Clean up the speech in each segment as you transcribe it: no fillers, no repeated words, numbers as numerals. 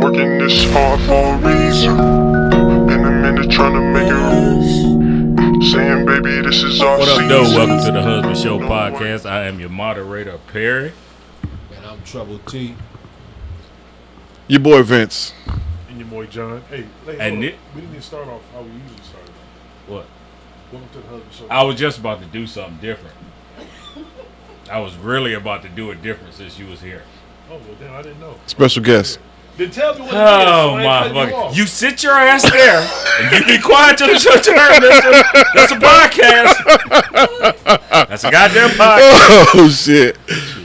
working this hard for a reason. In a minute trying to make it. Saying, baby, this is our What up, season. though? Welcome to the Hus-Band Show podcast. I am your moderator, Perry. And I'm Trouble T. Your boy Vince. And your boy John. Hey, And we didn't even start off how we usually start. What? Welcome to the Husband Show. I was just about to do something different. I was really about to do it different since you was here. Oh, well, then I didn't know. Special guest. Then tell me what Oh, it is. my fucking. You sit your ass there and you be quiet till it's your turn, mister. That's a podcast. That's a goddamn podcast. Oh, shit.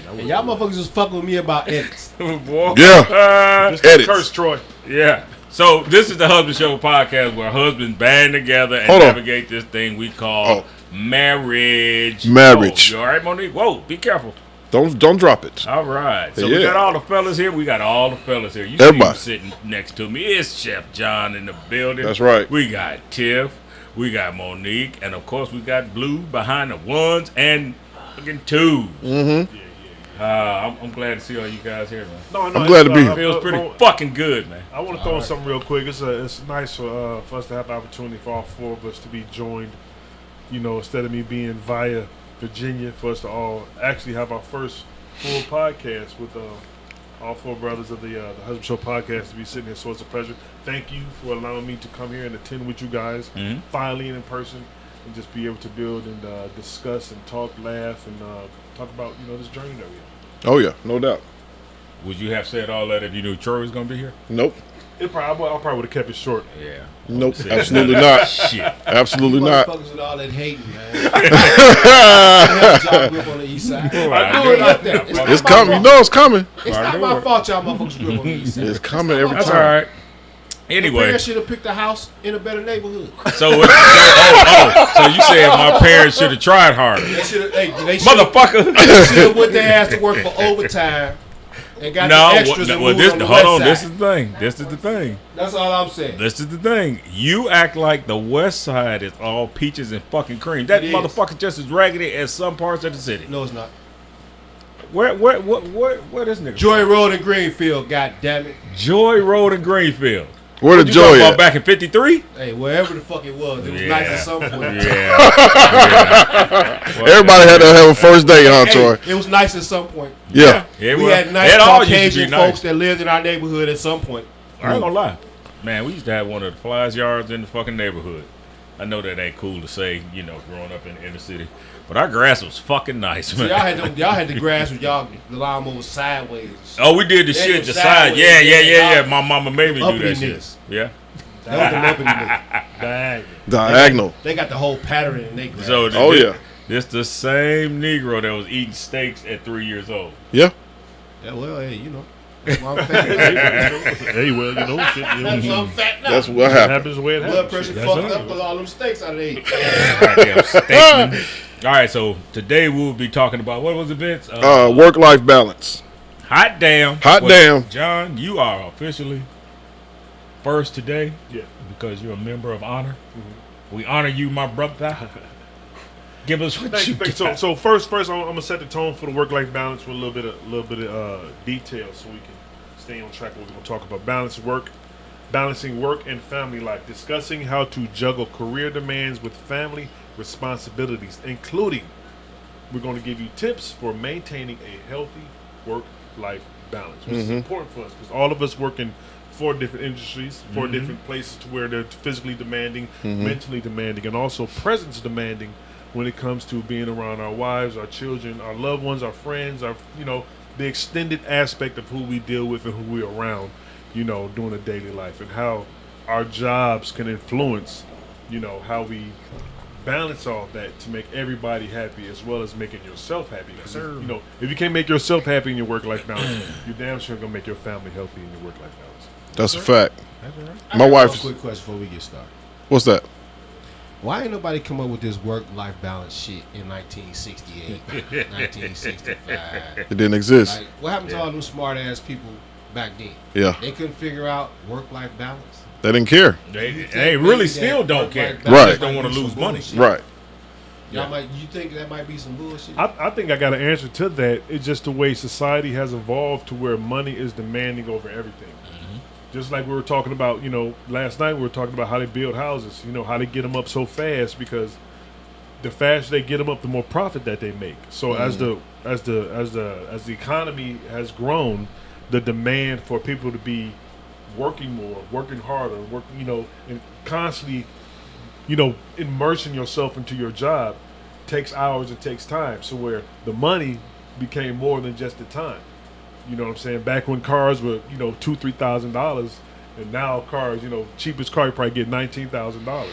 And y'all motherfuckers just fucking with me about edits. Boy. Yeah. Edits. Curse Troy. Yeah. So this is the Husband Show podcast where husbands band together and Hold on. navigate this thing we call marriage. Marriage. Oh, you all right, Monique? Whoa, be careful. Don't drop it. All right. So Yeah. we got all the fellas here. We got all the fellas here. You Everybody. see who's sitting next to me. It's Chef John in the building. That's right. We got Tiff. We got Monique. And, of course, we got Blue behind the ones and fucking twos. Mm-hmm. I'm glad to see all you guys here, man. No, I'm glad to be here. Feels pretty fucking good, man. I want to throw in something real quick. It's nice for us to have the opportunity for all four of us to be joined. You know, instead of me being via Virginia, for us to all actually have our first full podcast with all four brothers of the Husband Show podcast to be sitting here. So it's a pleasure. Thank you for allowing me to come here and attend with you guys finally in person and just be able to build and discuss and talk, laugh, and talk about this journey that we have. Oh, yeah. No doubt. Would you have said all that if you knew Troy was going to be here? Nope. I probably would have kept it short. Yeah. Nope. Absolutely not. Shit. Absolutely not. Motherfuckers with all that hating, man. I have a job grip on the east side. I do it like that. It's coming. You know it's coming. It's not my fault y'all motherfuckers grip on the east side. It's coming every That's time. all right. The Anyway. parents should have picked a house in a better neighborhood. So you said my parents should have tried harder. They should have, Motherfucker. They should have went their ass to work for overtime and got the extras and moved on the west side. This is the thing. This is the thing. That's all I'm saying. This is the thing. You act like the west side is all peaches and fucking cream. That It is. motherfucker just as raggedy as some parts of the city. No, it's not. Where this nigga? Joy Road in Greenfield, god damn it. Joy Road in Greenfield. Where the What you talking joy about at? back in 53? Hey, wherever the fuck it was Yeah. nice at some point. Yeah. Everybody had to have a first date, huh, Troy? It was nice at some point. Yeah. It We was. had nice It all used to be Caucasian nice. folks that lived in our neighborhood at some point. I ain't gonna lie. Man, we used to have one of the flyest yards in the fucking neighborhood. I know that ain't cool to say, growing up in the inner city. But our grass was fucking nice, So man. y'all had the grass with the lawnmower sideways. Oh, we did the They shit was the side. sideways. Yeah. My mama made me do Uppity that shit. niggas. Yeah. That was them uppity niggas. Dang. Diagonal. They got the whole pattern in their grass. So Oh, yeah. This the same Negro that was eating steaks at 3 years old. Yeah. Yeah, well, hey, that's why I'm fat. Hey, well, That's why I'm fat now. That's what It happened. happens the way it Blood happens. pressure That's fucked right. up because all them steaks I ate. Goddamn steakman. All right, so today we'll be talking about, what was it, Vince? Work-life balance. Hot damn. Hot damn. John, you are officially first today. Yeah. Because you're a member of honor. We honor you, my brother. Give us what Thank you you, thank you. got. So first, I'm gonna set the tone for the work-life balance with a little bit of detail, so we can stay on track. What we're gonna talk about: balancing work and family life, discussing how to juggle career demands with family responsibilities, including we're going to give you tips for maintaining a healthy work-life balance, which is important for us because all of us work in 4 different industries, 4 different places to where they're physically demanding, mentally demanding, and also presence demanding when it comes to being around our wives, our children, our loved ones, our friends, our the extended aspect of who we deal with and who we're around, during the daily life, and how our jobs can influence, how we balance all that to make everybody happy as well as making yourself happy. Yes, sir. If you can't make yourself happy in your work-life balance, you're damn sure gonna make your family healthy in your work-life balance. That's a fact. I My got wife- one quick question before we get started. What's that? Why ain't nobody come up with this work-life balance shit in 1968, 1965? It didn't exist. Like, what happened to all them smart-ass people back then? Yeah. They couldn't figure out work-life balance. They didn't care. They really still don't care. Work-life They Right. just don't want to lose money. Right. You think that might be some bullshit? I think I got an answer to that. It's just the way society has evolved to where money is demanding over everything. Just like we were talking about, last night we were talking about how they build houses. How they get them up so fast because the faster they get them up, the more profit that they make. So as the economy has grown, the demand for people to be working more, working harder, and constantly, immersing yourself into your job takes hours and takes time. So where the money became more than just the time. You know what I'm saying? Back when cars were, $2,000-$3,000, and now cars, cheapest car you probably get $19,000.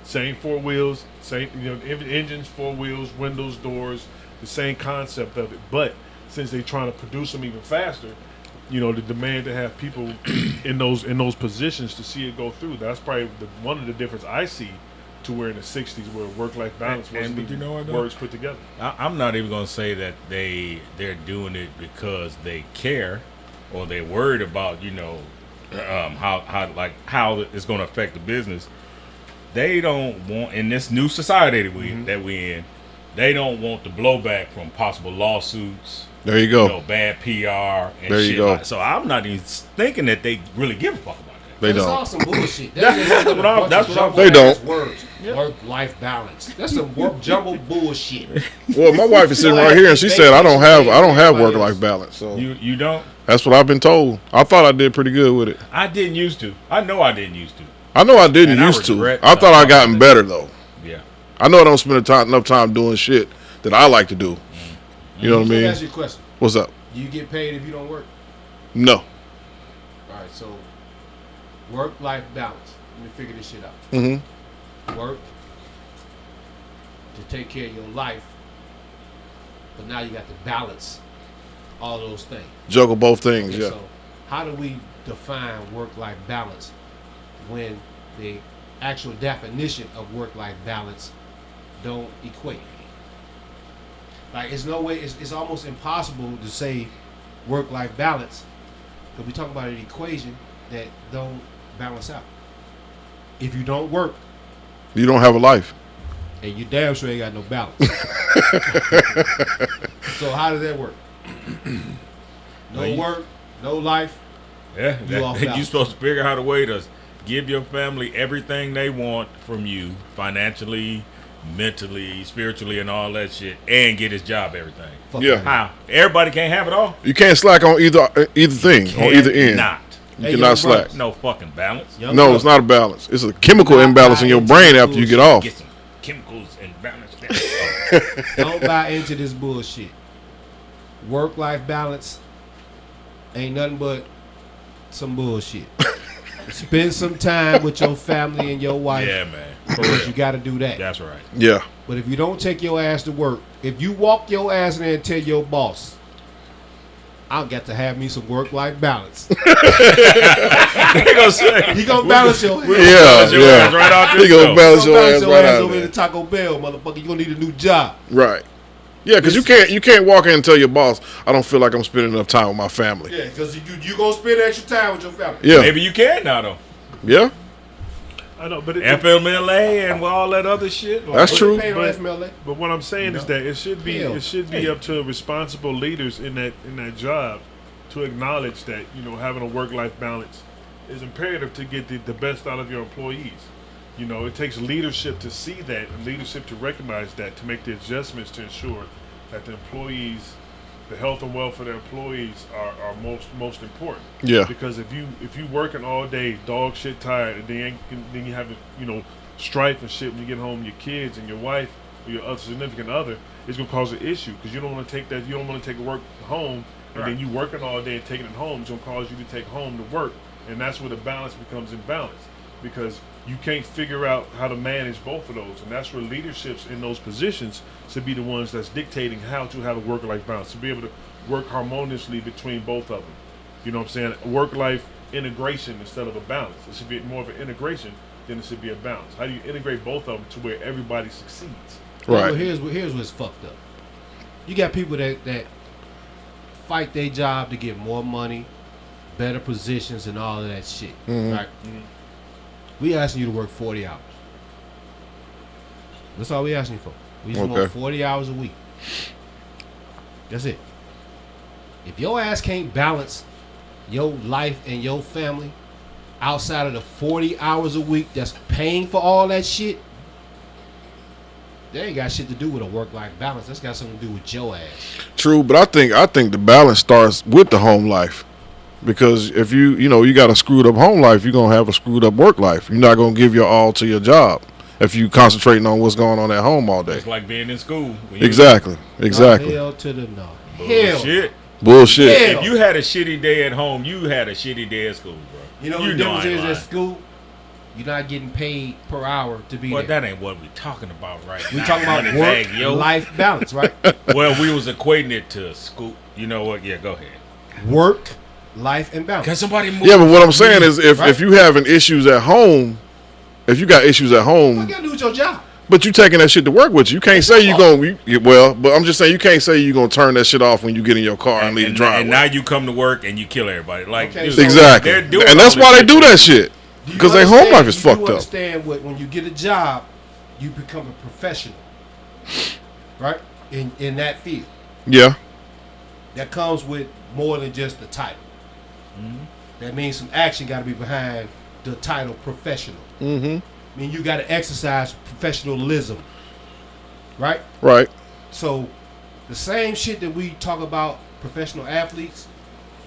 Same four wheels, same engines, four wheels, windows, doors, the same concept of it. But since they're trying to produce them even faster, the demand to have people in those positions to see it go through. That's probably one of the difference I see to where in the 60s where work-life balance wasn't even words put together. I'm not even going to say that they're doing it because they care or they're worried about, how it's going to affect the business. They don't want, in this new society that we in, they don't want the blowback from possible lawsuits. There you go. Bad PR and there you shit. go. So I'm not even thinking that they really give a fuck about that. They That's don't. all some bullshit. That's what I'm. They don't. Words. Work-life balance. That's some jumbled bullshit. Well, my wife is sitting right here, and she said I don't have work-life balance. So You don't? that's what I've been told. I thought I did pretty good with it. I didn't used to. I know I didn't used to. I know I didn't And I used to. regret I thought I not gotten doing better though. Yeah. I know I don't spend enough time doing shit that I like to do. You know what I Let me mean? ask you a question. What's up? Do you get paid if you don't work? No. All right, so work-life balance. Let me figure this shit out. Mm-hmm. Work to take care of your life, but now you got to balance all those things. Juggle both things. Okay, Yeah. So how do we define work-life balance when the actual definition of work-life balance don't equate? Like, it's no way. It's almost impossible to say work-life balance because we talk about an equation that don't balance out. If you don't work, You don't have a life. and you damn sure ain't got no balance. So how does that work? No work, no life. Yeah. You off balance. You supposed to figure out a way to give your family everything they want from you, financially, mentally, spiritually, and all that shit, and get his job everything. Fuck Yeah. that. How? Everybody can't have it all. You can't slack on either thing on either end. Not. You Hey, cannot young slack. brothers. No fucking balance. Young No, brother, it's not a balance. It's a chemical Not imbalance in buy your into brain the after you get bullshit. off. Get some chemicals and balance. Don't buy into this bullshit. Work-life balance ain't nothing but some bullshit. Spend some time with your family and your wife. Yeah, man. For Because real. you got to do that. That's right. Yeah. But if you don't take your ass to work, if you walk your ass in there and tell your boss, I got to have me some work-life balance. They gonna say, He gonna balance your ass. Yeah, your ass right out He this gonna door. balance He your gonna ass balance your right ass out over there. in the Taco Bell, motherfucker. You gonna need a new job. Right. Yeah, because you can't walk in and tell your boss, I don't feel like I'm spending enough time with my family. Yeah, because you gonna spend extra time with your family. Yeah. Maybe you can now though. Yeah. I know, but FMLA and all that other shit. That's What true. you paying on But- FMLA? But what I'm saying is that it should be Hell. up to responsible leaders in that job to acknowledge that having a work-life balance is imperative to get the best out of your employees. It takes leadership to see that and leadership to recognize that, to make the adjustments to ensure that the employees, the health and welfare of their employees are most important. Yeah. Because if you working all day, dog shit tired, and then you have strife and shit when you get home, your kids and your wife or your other significant other, it's gonna cause an issue because you don't want to take that. You don't want to take work home, and then you working all day and taking it home. It's gonna cause you to take home to work, and that's where the balance becomes imbalanced because you can't figure out how to manage both of those, and that's where leaderships in those positions should be the ones that's dictating how to have a work-life balance, to be able to work harmoniously between both of them. You know what I'm saying? Work-life integration instead of a balance. It should be more of an integration than it should be a balance. How do you integrate both of them to where everybody succeeds? Well, Right. here's what's fucked up. You got people that fight their job to get more money, better positions, and all of that shit. Right? We asking you to work 40 hours. That's all we asking you for. We just want 40 hours a week. That's it. If your ass can't balance your life and your family outside of the 40 hours a week that's paying for all that shit, they ain't got shit to do with a work-life balance. That's got something to do with your ass. True, but I think the balance starts with the home life. Because if you got a screwed up home life, you're going to have a screwed up work life. You're not going to give your all to your job if you concentrating on what's going on at home all day. It's like being in school. Exactly. Hell to the no. Hell. Bullshit. Hell. If you had a shitty day at home, you had a shitty day at school, bro. You know what the difference is at school? You're not getting paid per hour to be But there. that ain't what we talking about right We now. talking about work-life balance, right? Well, we was equating it to school. You know what? Yeah, go ahead. Work, life, and balance. Can somebody move? Yeah, but what I'm saying is Right. if you having issues at home, if you got issues at What home, you gotta do with your job? but you taking that shit to work with you can't say you going to, well, but I'm just saying you can't say you going to turn that shit off when you get in your car and leave the driveway. And now you come to work and you kill everybody. Like Okay, dude, so Exactly. they're doing And that's all why this they do shit. that shit. Do you Because their home life is understand- fucked you up. understand when you get a job, you become a professional, right? In that field. Yeah. That comes with more than just the title. Mm-hmm. That means some action got to be behind the title professional. Mm-hmm. I mean, you got to exercise professionalism, right? Right. So, the same shit that we talk about professional athletes,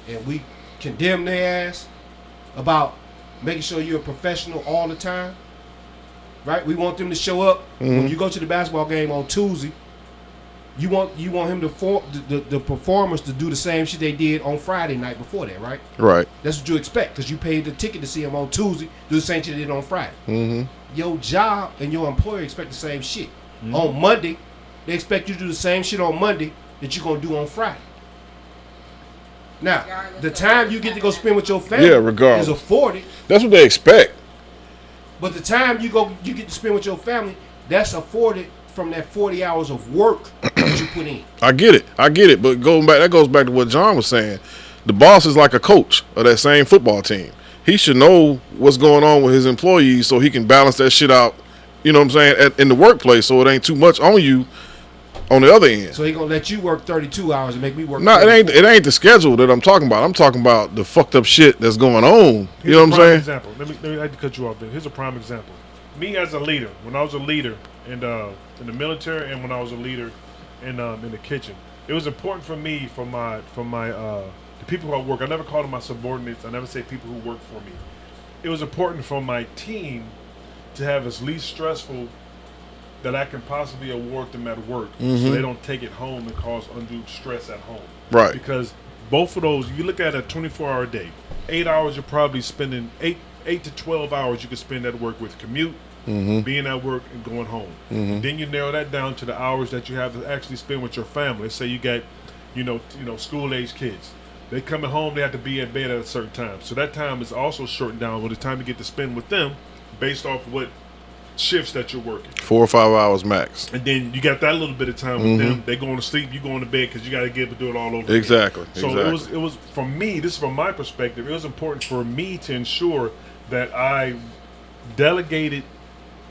and we condemn their ass about making sure you're a professional all the time, right? We want them to show up when you go to the basketball game on Tuesday. You want him to the performers to do the same shit they did on Friday night before that, right? Right. That's what you expect because you paid the ticket to see him on Tuesday. Do the same shit they did on Friday. Mm-hmm. Your job and your employer expect the same shit. On Monday, they expect you to do the same shit on Monday that you're gonna do on Friday. Now, the time you get to go spend with your family regardless. is afforded, That's what they expect. but the time you get to spend with your family, that's afforded from that 40 hours of work that you put in. I get it. But that goes back to what John was saying. The boss is like a coach of that same football team. He should know what's going on with his employees so he can balance that shit out, you know what I'm saying, in the workplace so it ain't too much on you on the other end. So he gonna let you work 32 hours and make me work. No, it 34. ain't the schedule that I'm talking about. I'm talking about the fucked up shit that's going on. You know what I'm saying? Example. Let me I had to cut you off there. Here's a prime example. Me as a leader, when I was a leader in the military and when I was a leader in the kitchen, it was important for me for my the people who I work. I never called them my subordinates. I never say people who work for me. It was important for my team to have as least stressful that I can possibly award them at work, so they don't take it home and cause undue stress at home. Right. Because both of those, you look at a 24-hour day, 8 hours you're probably spending 8 to 12 hours you could spend at work with commute, being at work and going home. Then you narrow that down to the hours that you have to actually spend with your family. Let's say you got, school age kids. They coming home, they have to be in bed at a certain time. So that time is also shortened down with the time you get to spend with them based off what shifts that you're working. 4 or 5 hours max. And then you got that little bit of time with them. They going to sleep, you going to bed because you got to get to do it all over Exactly. again. So it was for me, this is from my perspective, it was important for me to ensure that I delegated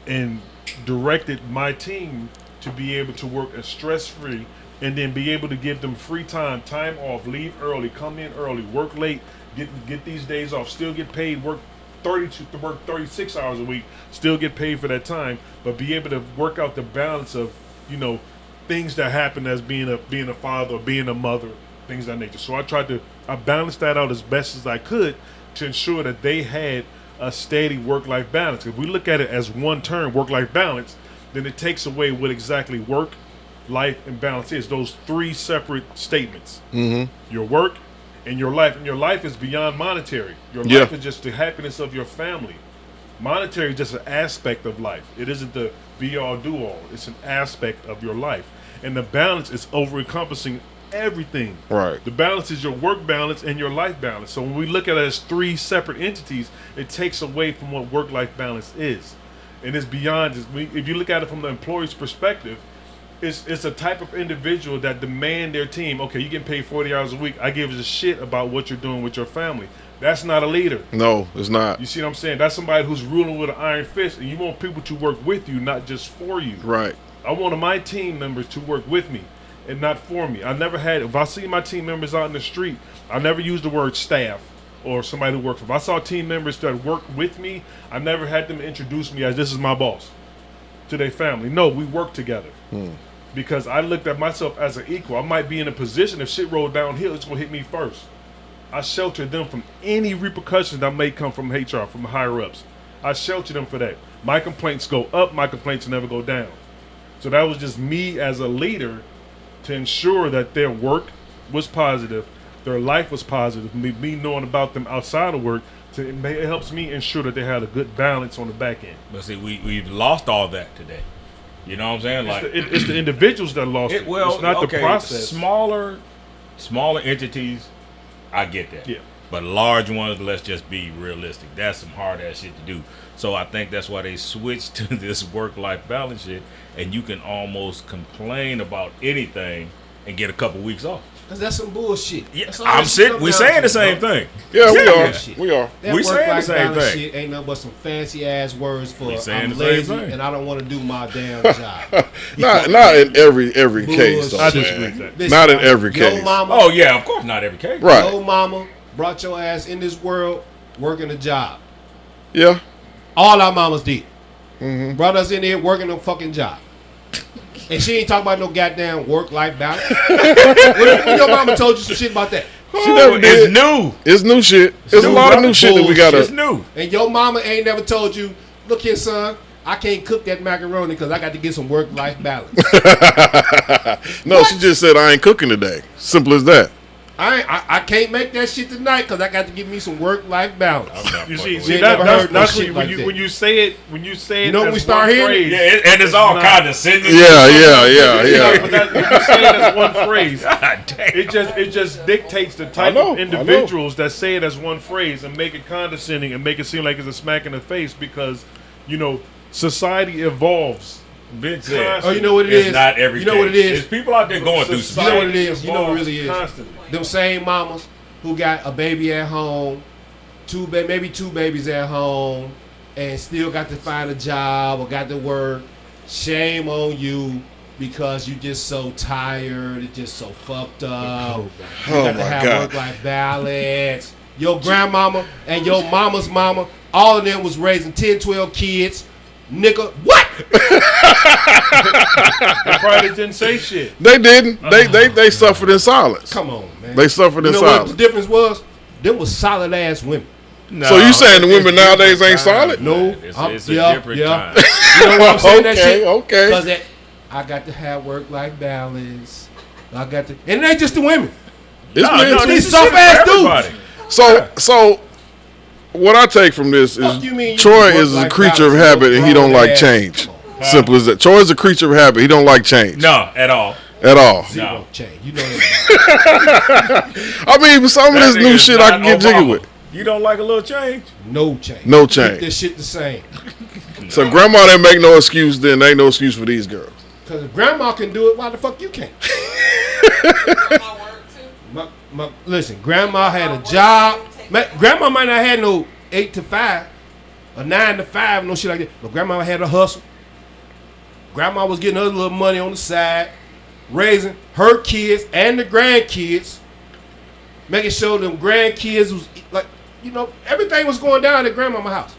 and directed my team to be able to work as stress-free and then be able to give them free time off, leave early, come in early, work late, get these days off, still get paid, work 36 hours a week, still get paid for that time, but be able to work out the balance of, things that happen as being a father or being a mother, things of that nature. So I balanced that out as best as I could to ensure that they had a steady work-life balance. If we look at it as one term, work-life balance, then it takes away what exactly work, life, and balance is. Those three separate statements. Your work and your life. And your life is beyond monetary. Your life is just the happiness of your family. Monetary is just an aspect of life. It isn't the be-all, do-all. It's an aspect of your life. And the balance is over-encompassing everything. Right. The balance is your work balance and your life balance. So when we look at it as three separate entities, it takes away from what work-life balance is. And it's beyond, if you look at it from the employee's perspective, it's a type of individual that demand their team, okay, you get paid 40 hours a week, I give a shit about what you're doing with your family. That's not a leader. No, it's not. You see what I'm saying? That's somebody who's ruling with an iron fist, and you want people to work with you, not just for you. Right. I wanted my team members to work with me and not for me. I never had, if I see my team members out in the street, I never use the word staff. or somebody who worked for. If I saw team members that worked with me, I never had them introduce me as this is my boss to their family. No, we work together. Because I looked at myself as an equal. I might be in a position, if shit rolled downhill, it's going to hit me first. I shelter them from any repercussions that may come from HR, from higher ups. I shelter them for that. My complaints go up, my complaints never go down. So that was just me as a leader to ensure that their work was positive, their life was positive, me knowing about them outside of work, it helps me ensure that they had a good balance on the back end. But see, we've lost all that today. You know what I'm saying? It's the individuals that lost it. Well, it's not the process. Smaller entities, I get that. Yeah. But large ones, let's just be realistic. That's some hard ass shit to do. So I think that's why they switched to this work-life balance shit, and you can almost complain about anything and get a couple weeks off. Cause that's some bullshit. Yeah, That's all that shit come we down saying to, the same bro. thing. Yeah, we Yeah. are. We are. That We saying the work-life same balance thing. shit ain't nothing but some fancy ass words for We saying I'm the same lazy thing. and I don't want to do my damn job. Not in every case, though, Bullshit. I disagree man. with that. Not in every Your case. mama, Oh yeah, of course not every case. Right. your mama brought your ass in this world working a job. Yeah. All our mamas did. Mm-hmm. Brought us in here working a fucking job. And she ain't talking about no goddamn work-life balance. When your mama told you some shit about that? She never did. It's new. It's new shit. There's a lot of new shit that we It's gotta. new. And your mama ain't never told you, look here, son, I can't cook that macaroni because I got to get some work-life balance. No, she just said I ain't cooking today. Simple as that. I can't make that shit tonight because I got to give me some work-life balance. I'm You not see, fucking We ain't that, never that's, heard no that's shit when, like that. when you say it. When you say it, You know when as we start one hearing it? phrase, with it. And it's all not- condescending. Yeah. But that, when you say it as one phrase, God damn. it just dictates the type know, of individuals that say it as one phrase and make it condescending and make it seem like it's a smack in the face because, society evolves. Vince said, Oh, you know what it it's is? not every You know what it case. is? There's people out there going through some You know shit. what it is? You know what it really is? Constantly. Them same mamas who got a baby at home, maybe two babies at home, and still got to find a job or got to work. Shame on you because you just so tired, it's just so fucked up. You got to my have God. work-life balance. Your grandmama and your mama's mama, all of them was raising 10, 12 kids. Nigga, what? They probably didn't say shit. They didn't. They suffered in silence. Come on, man. They suffered in You know what the silence. difference was? Them was solid ass women. No, So you saying the it's women nowadays different ain't solid? time, No, man. It's a yeah, different yeah. time. You know why I'm saying that shit? Okay. Because I got to have work-life balance. I got to, and it ain't just the women. It's No, men no, too. this is soft shit for ass dudes. everybody. So what I take from this Fuck is you mean you Troy can is a work-life creature of balance, habit and he don't grown like ass. change. Come on. Simple as that. Troy's a creature of habit. He don't like change No, at all. at all. Zero change. You know that. I mean, some of That this new nigga's shit I not can get jiggy Obama. with. You don't like a little change? No change. No Keep change. this shit the same. So grandma didn't make no excuse, then ain't no excuse for these girls. Because if grandma can do it, why the fuck you can't? Listen, grandma had a job. Grandma might not have no 8 to 5 or 9 to 5, no shit like that. But grandma had a hustle. Grandma was getting her little money on the side, raising her kids and the grandkids, making sure them grandkids was like, everything was going down at grandmama's house.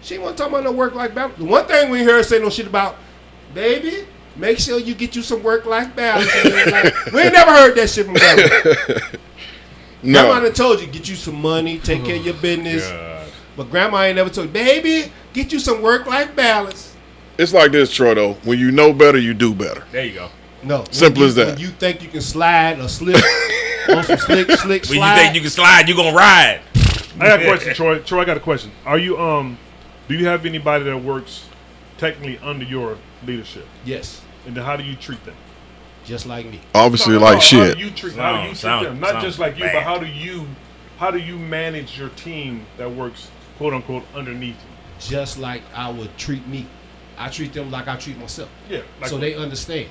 She wasn't talking about no work-life balance. The one thing we heard her say no shit about, baby, make sure you get you some work-life balance. We ain't never heard that shit from grandma. Grandma No. done told you, get you some money, take care of your business. God. But grandma ain't never told you, baby, get you some work-life balance. It's like this, Troy, though. When you know better, you do better. There you go. No. Simple when as that. When you think you can slide or slip on some slick When slide. you think you can slide, you gonna ride. I got a question, Troy. Troy, I got a question. Are you do you have anybody that works technically under your leadership? Yes, And then how do you treat them? just like me. Obviously, No, like How shit. do you treat Sound- them? Not sound just like you, bad. but how do you manage your team that works quote unquote underneath you? Just like I would treat me. I treat them like I treat myself. Yeah. Like, So they understand.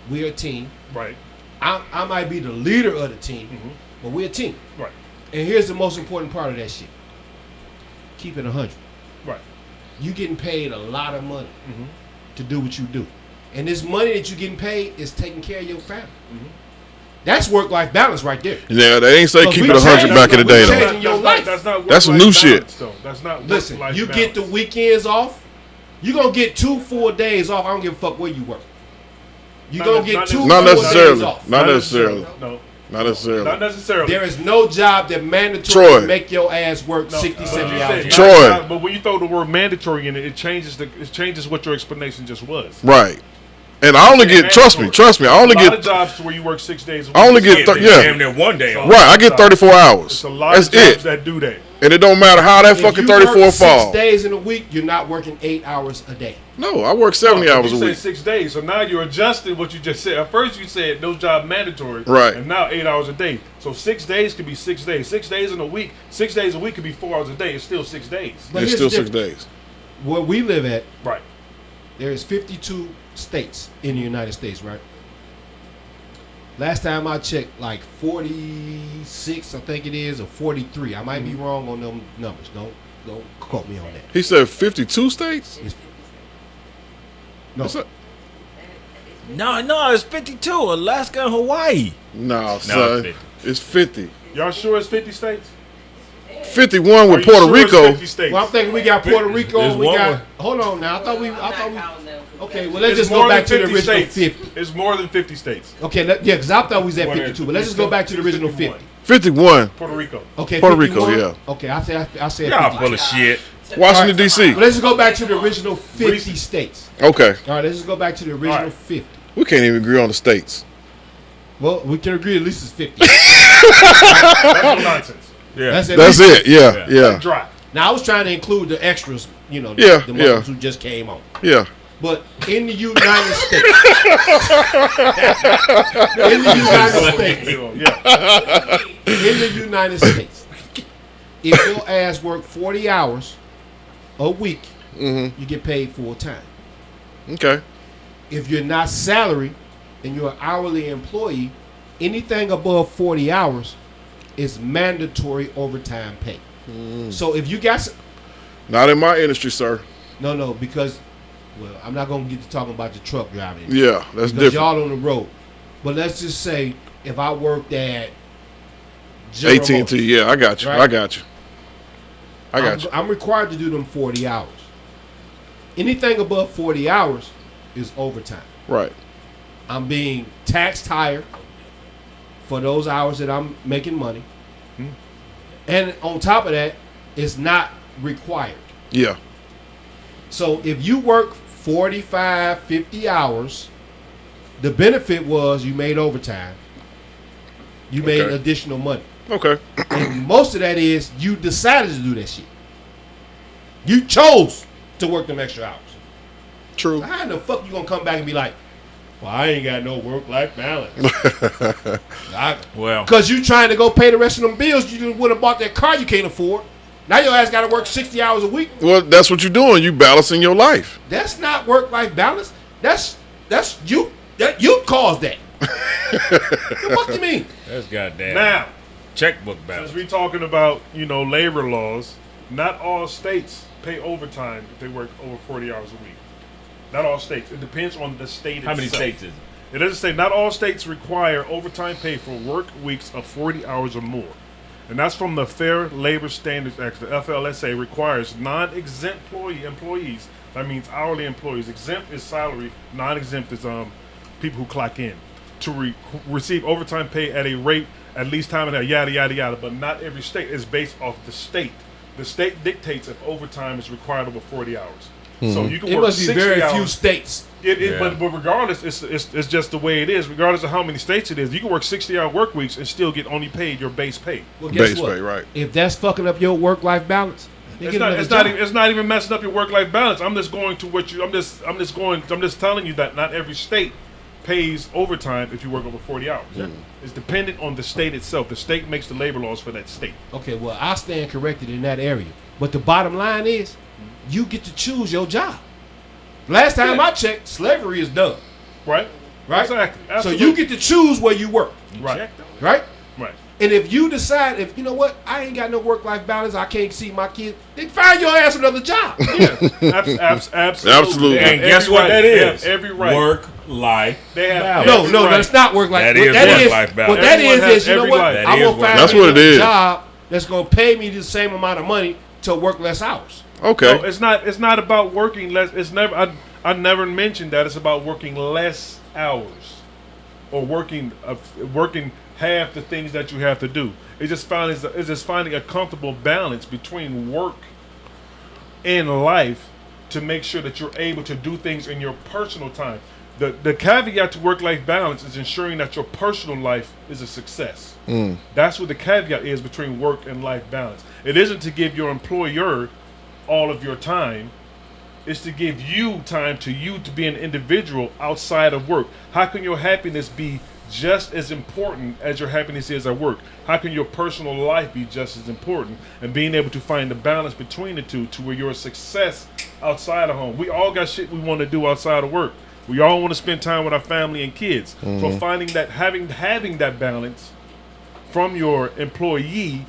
We're a team. right. I might be the leader of the team, but we're a team. Right. And here's the most important part of that shit. Keep it 100. Right. You getting paid a lot of money to do what you do. And this money that you're getting paid is taking care of your family. That's work-life balance right there. Yeah, they ain't say But keep we it 100 changing- back in the day we though. changing your life. That's not That's some work-life new shit. balance, though. That's not Listen, work-life you balance. get the weekends off. You gonna get 2 full days off. I don't give a fuck where you work. You gonna get 2 Not full necessarily. days off. Not necessarily. No, Not necessarily. not necessarily. There is no job that mandatory Troy. to make your ass work No, 60, but 70 you hours. said Troy. but when you throw the word mandatory in it, it changes what your explanation just was. Right. And I only get, trust me. I only a lot of get, jobs to where you work 6 days a week. I only get, Yeah, yeah, damn near one day off. right. I get 34 hours. It's a lot That's of jobs it. that do that. And it don't matter how that If fucking you 34 work 6 fall. days in a week, you're not working 8 hours a day. No, I work 70 hours a You said week. 6 days, so now you're adjusting what you just said. At first you said no job mandatory, Right. And now 8 hours a day. So 6 days could be 6 days. 6 days in a week. 6 days a week could be 4 hours a day. It's still 6 days. But It's here's still the 6 difference. days. Where we live at, Right. there is 52 states in the United States, right? Last time I checked, like 46, I think it is, or 43. I might be wrong on them numbers. Don't quote me on that. He said 52 states? No, What's that? No, it's 52. Alaska and Hawaii. No, son. 50. It's 50. Y'all sure it's 50 states? 51 Are with you Puerto sure it's Rico. 50 states? well, I'm thinking we got Puerto Rico. There's We one got. more. Hold on now. I thought we. Okay, well let's It's just more go back to than the original 50 50. It's more than 50 states. Okay, yeah, because I thought we was at What 52, is- but let's just go back to the original 50. 51. Puerto Rico. Okay, Puerto Rico, 51? yeah. Okay, I said Y'all 52. full of shit. Washington, D.C. But let's just go back to the original 50 states. Okay. All right, let's just go back to the original All right. 50. We can't even agree on the states. Well, we can agree at least it's 50. That's no nonsense. Yeah. That's at That's least it. Yeah. Yeah. Dry. Now I was trying to include the extras, you know, Yeah, the yeah. ones who just came on. Yeah. But in the United States, in the United States, Yeah. in the United States, if your ass work 40 hours a week, you get paid full time. Okay. If you're not salary and you're an hourly employee, anything above 40 hours is mandatory overtime pay. So if you got Not in my industry, sir. no, because well, I'm not gonna get to talking about the truck driving Yeah, that's because different. y'all on the road. But let's just say if I worked at General AT&T. Motors, Yeah, I got you. Right. I got you. I got you. I'm required to do them 40 hours. Anything above 40 hours is overtime. Right. I'm being taxed higher for those hours that I'm making money. And on top of that, it's not required. Yeah. So if you work 45, 50 hours, the benefit was you made overtime. You made Okay. additional money. Okay. And most of that is you decided to do that shit. You chose to work them extra hours. True. How in the fuck you gonna come back and be like, well, I ain't got no work-life balance. Well, Because you trying to go pay the rest of them bills, you would have bought that car you can't afford. Now your ass got to work 60 hours a week. Well, that's what you're doing. You balancing your life. That's not work-life balance. That's you. That you caused that. The fuck you mean? that's goddamn Now, checkbook since balance. we're talking about, labor laws, not all states pay overtime if they work over 40 hours a week. Not all states. It depends on the state How many itself. states is it? It doesn't say not all states require overtime pay for work weeks of 40 hours or more. And that's from the Fair Labor Standards Act. The FLSA requires non-exempt employees, that means hourly employees. Exempt is salary, non-exempt is people who clock in, to receive overtime pay at a rate at least time and a yada yada yada. But not every state is based off the state. The state dictates if overtime is required over 40 hours. So you can It work must be 60 very hours. few states. Yeah. But regardless, it's just the way it is. Regardless of how many states it is, you can work 60-hour work weeks and still get only paid your base pay. Well, guess Base what? pay, right. If that's fucking up your work-life balance, then get another job. It's not even messing up your work-life balance. I'm just going to what you. I'm just telling you that not every state pays overtime if you work over 40 hours. It's dependent on the state itself. The state makes the labor laws for that state. Okay, well, I stand corrected in that area. But the bottom line is, you get to choose your job. Last time I checked, slavery is done. Right? Right? Exactly. So Absolutely. you get to choose where you work. Right. Right? Right. And if you decide, if you know what, I ain't got no work-life balance, I can't see my kids, then find your ass another job. Yeah. Absolutely. Absolutely. And guess Every what right. that They is? have every right. Work life They have balance. No, Right. that's not work life. That what is that work is, life balance. what that Everyone is, has you know every what? life. That I'm is gonna work find life That's what it a is. job that's gonna pay me the same amount of money to work less hours. Okay. No, it's not about working less. It's never. I never mentioned that. It's about working less hours, or working half the things that you have to do. It's just finding a comfortable balance between work and life to make sure that you're able to do things in your personal time. The caveat to work-life balance is ensuring that your personal life is a success. That's what the caveat is between work and life balance. It isn't to give your employer all of your time. It's to give you time to be an individual outside of work. How can your happiness be just as important as your happiness is at work? How can your personal life be just as important? And being able to find the balance between the two to where you're a success outside of home. We all got shit we want to do outside of work. We all want to spend time with our family and kids. So finding that, having that balance from your employee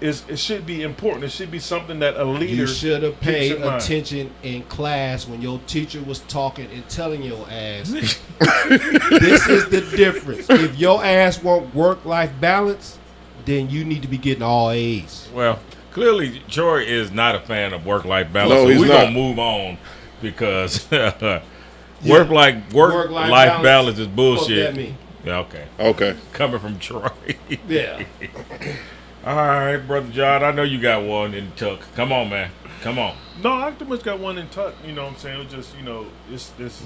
it should be important. It should be something that a leader You should have keeps paid in mind. attention in class when your teacher was talking and telling your ass. This is the difference. If your ass want work-life balance, then you need to be getting all A's. Well, clearly, Troy is not a fan of work-life balance. No, so he's we're not. gonna move on because work-life balance is Fuck bullshit. that mean? Yeah, okay. Okay. Coming from Troy. Yeah. All right, brother John. I know you got one in tuck. Come on, man. Come on. No, I pretty much got one in tuck. You know what I'm saying? It was just, it's this,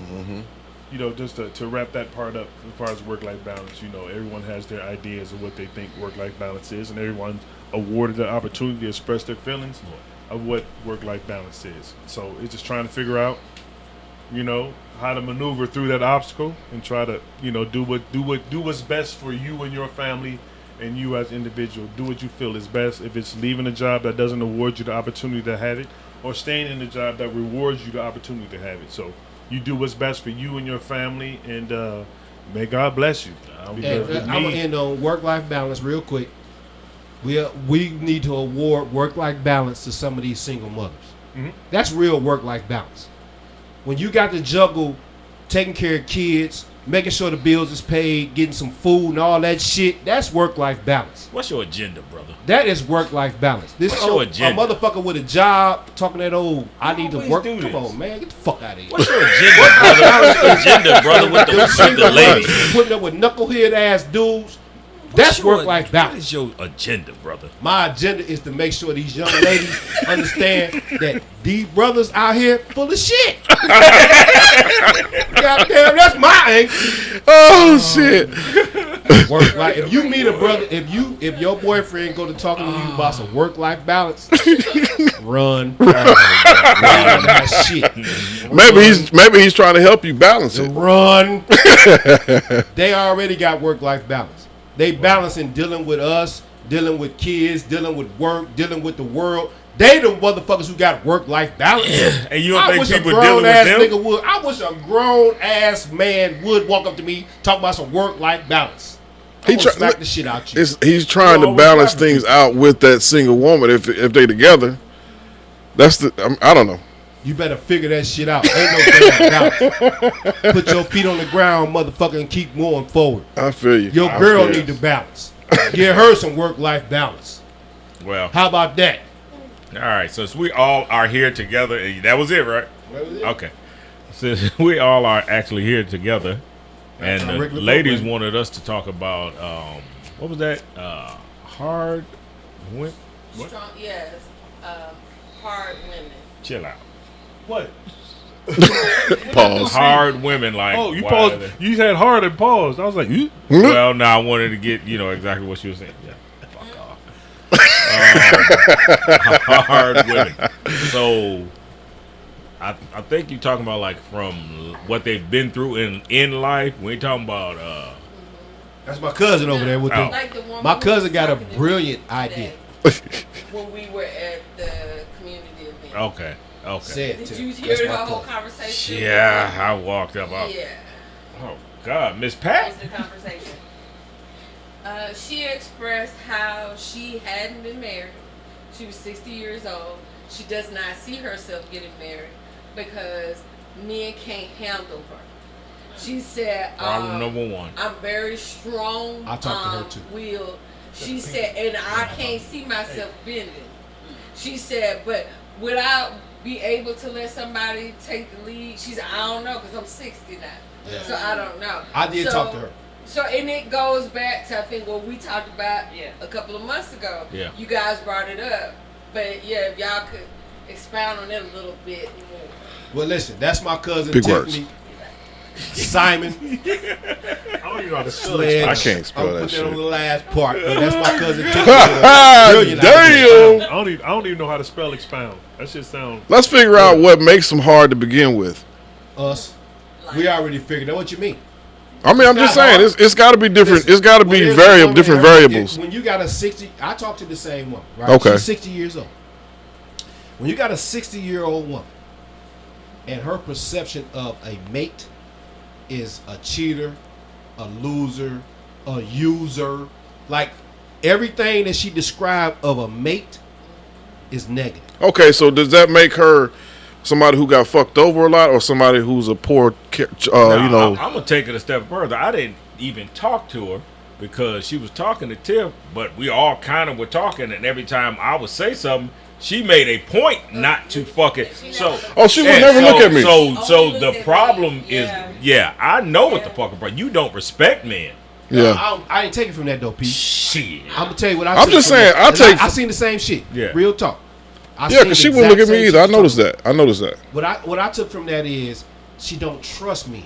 just to wrap that part up as far as work-life balance. Everyone has their ideas of what they think work-life balance is, and everyone's awarded the opportunity to express their feelings of what work-life balance is. So it's just trying to figure out, how to maneuver through that obstacle and try to, do what's best for you and your family. And you as an individual, do what you feel is best. If it's leaving a job that doesn't award you the opportunity to have it, or staying in a job that rewards you the opportunity to have it. So you do what's best for you and your family, and may God bless you. Because with I'm going to end on work-life balance real quick. We need to award work-life balance to some of these single mothers. That's real work-life balance. When you got to juggle taking care of kids, making sure the bills is paid, getting some food and all that shit, that's work-life balance. What's your agenda, brother? That is work-life balance. This What's your a agenda? motherfucker with a job talking that old, I need to always work. do Come this. on, man, get the fuck out of here. What's your agenda, brother? What's your agenda, brother, with the Single ladies? mothers putting up with knucklehead ass dudes. That's work-life What balance. is your agenda, brother? My agenda is to make sure these young ladies understand that these brothers out here full of shit. Goddamn, that's my aim. Oh shit. Work life. If you meet a brother, if your boyfriend go to talking to you about some work-life balance, run. Run that shit. Maybe he's trying to help you balance it. Run. They already got work-life balance. They balance in dealing with us, dealing with kids, dealing with work, dealing with the world. They the motherfuckers who got work-life balance. And you don't think people a dealing with them? nigga would. I wish a grown-ass man would walk up to me, talk about some work-life balance. He I'm gonna smack the shit out you. He's trying to always balance rapping things out with that single woman. If they together, that's I don't know. You better figure that shit out. Ain't no damn balance. Put your feet on the ground, motherfucker, and keep going forward. I feel you. Your I girl feel need you. to balance. Get her some work-life balance. Well, How about that? all right. Since we all are here together, and that was it, right? Okay. Since we all are actually here together, and our the regular ladies program. wanted us to talk about what was that? Hard women. Strong, yes. Hard women. Chill out. What? Pause. Hard women, like Oh, you why paused. are they- You had hard and paused. I was like, Well, no, I wanted to get exactly what she was saying. Yeah, fuck off. Hard women. So, I think you're talking about like from what they've been through in life. We ain't talking about That's my cousin over there with Oh. the. Like the woman My who cousin was got a talking to me brilliant today idea. when we were at the community event. okay. Said Did to. you hear That's her my whole cousin. conversation? Yeah, I walked up. Yeah. Oh God, Miss That Pat. was the conversation. She expressed how she hadn't been married. She was 60 years old. She does not see herself getting married because men can't handle her. She said, Problem number one. I'm very strong. I talked to her too. Will. She said, and I can't see myself bending. She said, but would I be able to let somebody take the lead? She said, I don't know, because I'm 60 now. Yeah. So I don't know. I did talk to her. So, and it goes back to, I think, what we talked about a couple of months ago. Yeah. You guys brought it up. But, yeah, if y'all could expound on it a little bit more. Well, listen, that's my cousin Big Tiffany. words. Simon. I don't even know how to spell Sledge. it. I can't spell I'm that put that on shit. the last part, but that's my cousin Tiffany. Damn. I don't even know how to spell expound. That shit sounds. Let's figure out what makes them hard to begin with. Us. We already figured out what you mean. I mean, I'm just saying, it's got to be different. Listen, it's got to be when there's a woman different in her- variables. When you got a 60, I talked to the same woman, right? Okay. She's 60 years old. When you got a 60-year-old woman and her perception of a mate is a cheater, a loser, a user, like everything that she described of a mate is negative. Okay, so does that make her somebody who got fucked over a lot, or somebody who's a poor, I'm gonna take it a step further. I didn't even talk to her because she was talking to Tiff, but we all kind of were talking, and every time I would say something, she made a point not to fuck it. So, she would never look at me. So the problem is, I know what the fucking problem. You don't respect men. Yeah. I ain't taking from that though, Pete. Shit. I'm gonna tell you what I. I'm took just from saying, that. I seen the same shit. Yeah. Real talk. Yeah, because she wouldn't look at me either. I noticed that. What I took from that is she don't trust me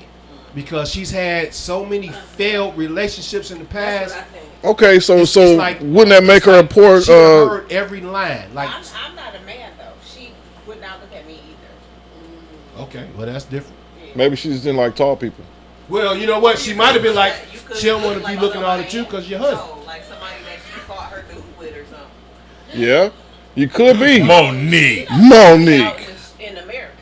because she's had so many failed relationships in the That's past. what I think. Okay, so It's like- wouldn't that make her a poor? She done heard every line. Like, I'm not a man though. She would not look at me either. okay, well that's different. Maybe she just didn't like tall people. Well, you know what? She might have been like, You could she don't want look to be like looking all somebody at you because you're else. husband. No, like somebody that she fought her dude with or something. Yeah, you could be Monique. Monique. In America.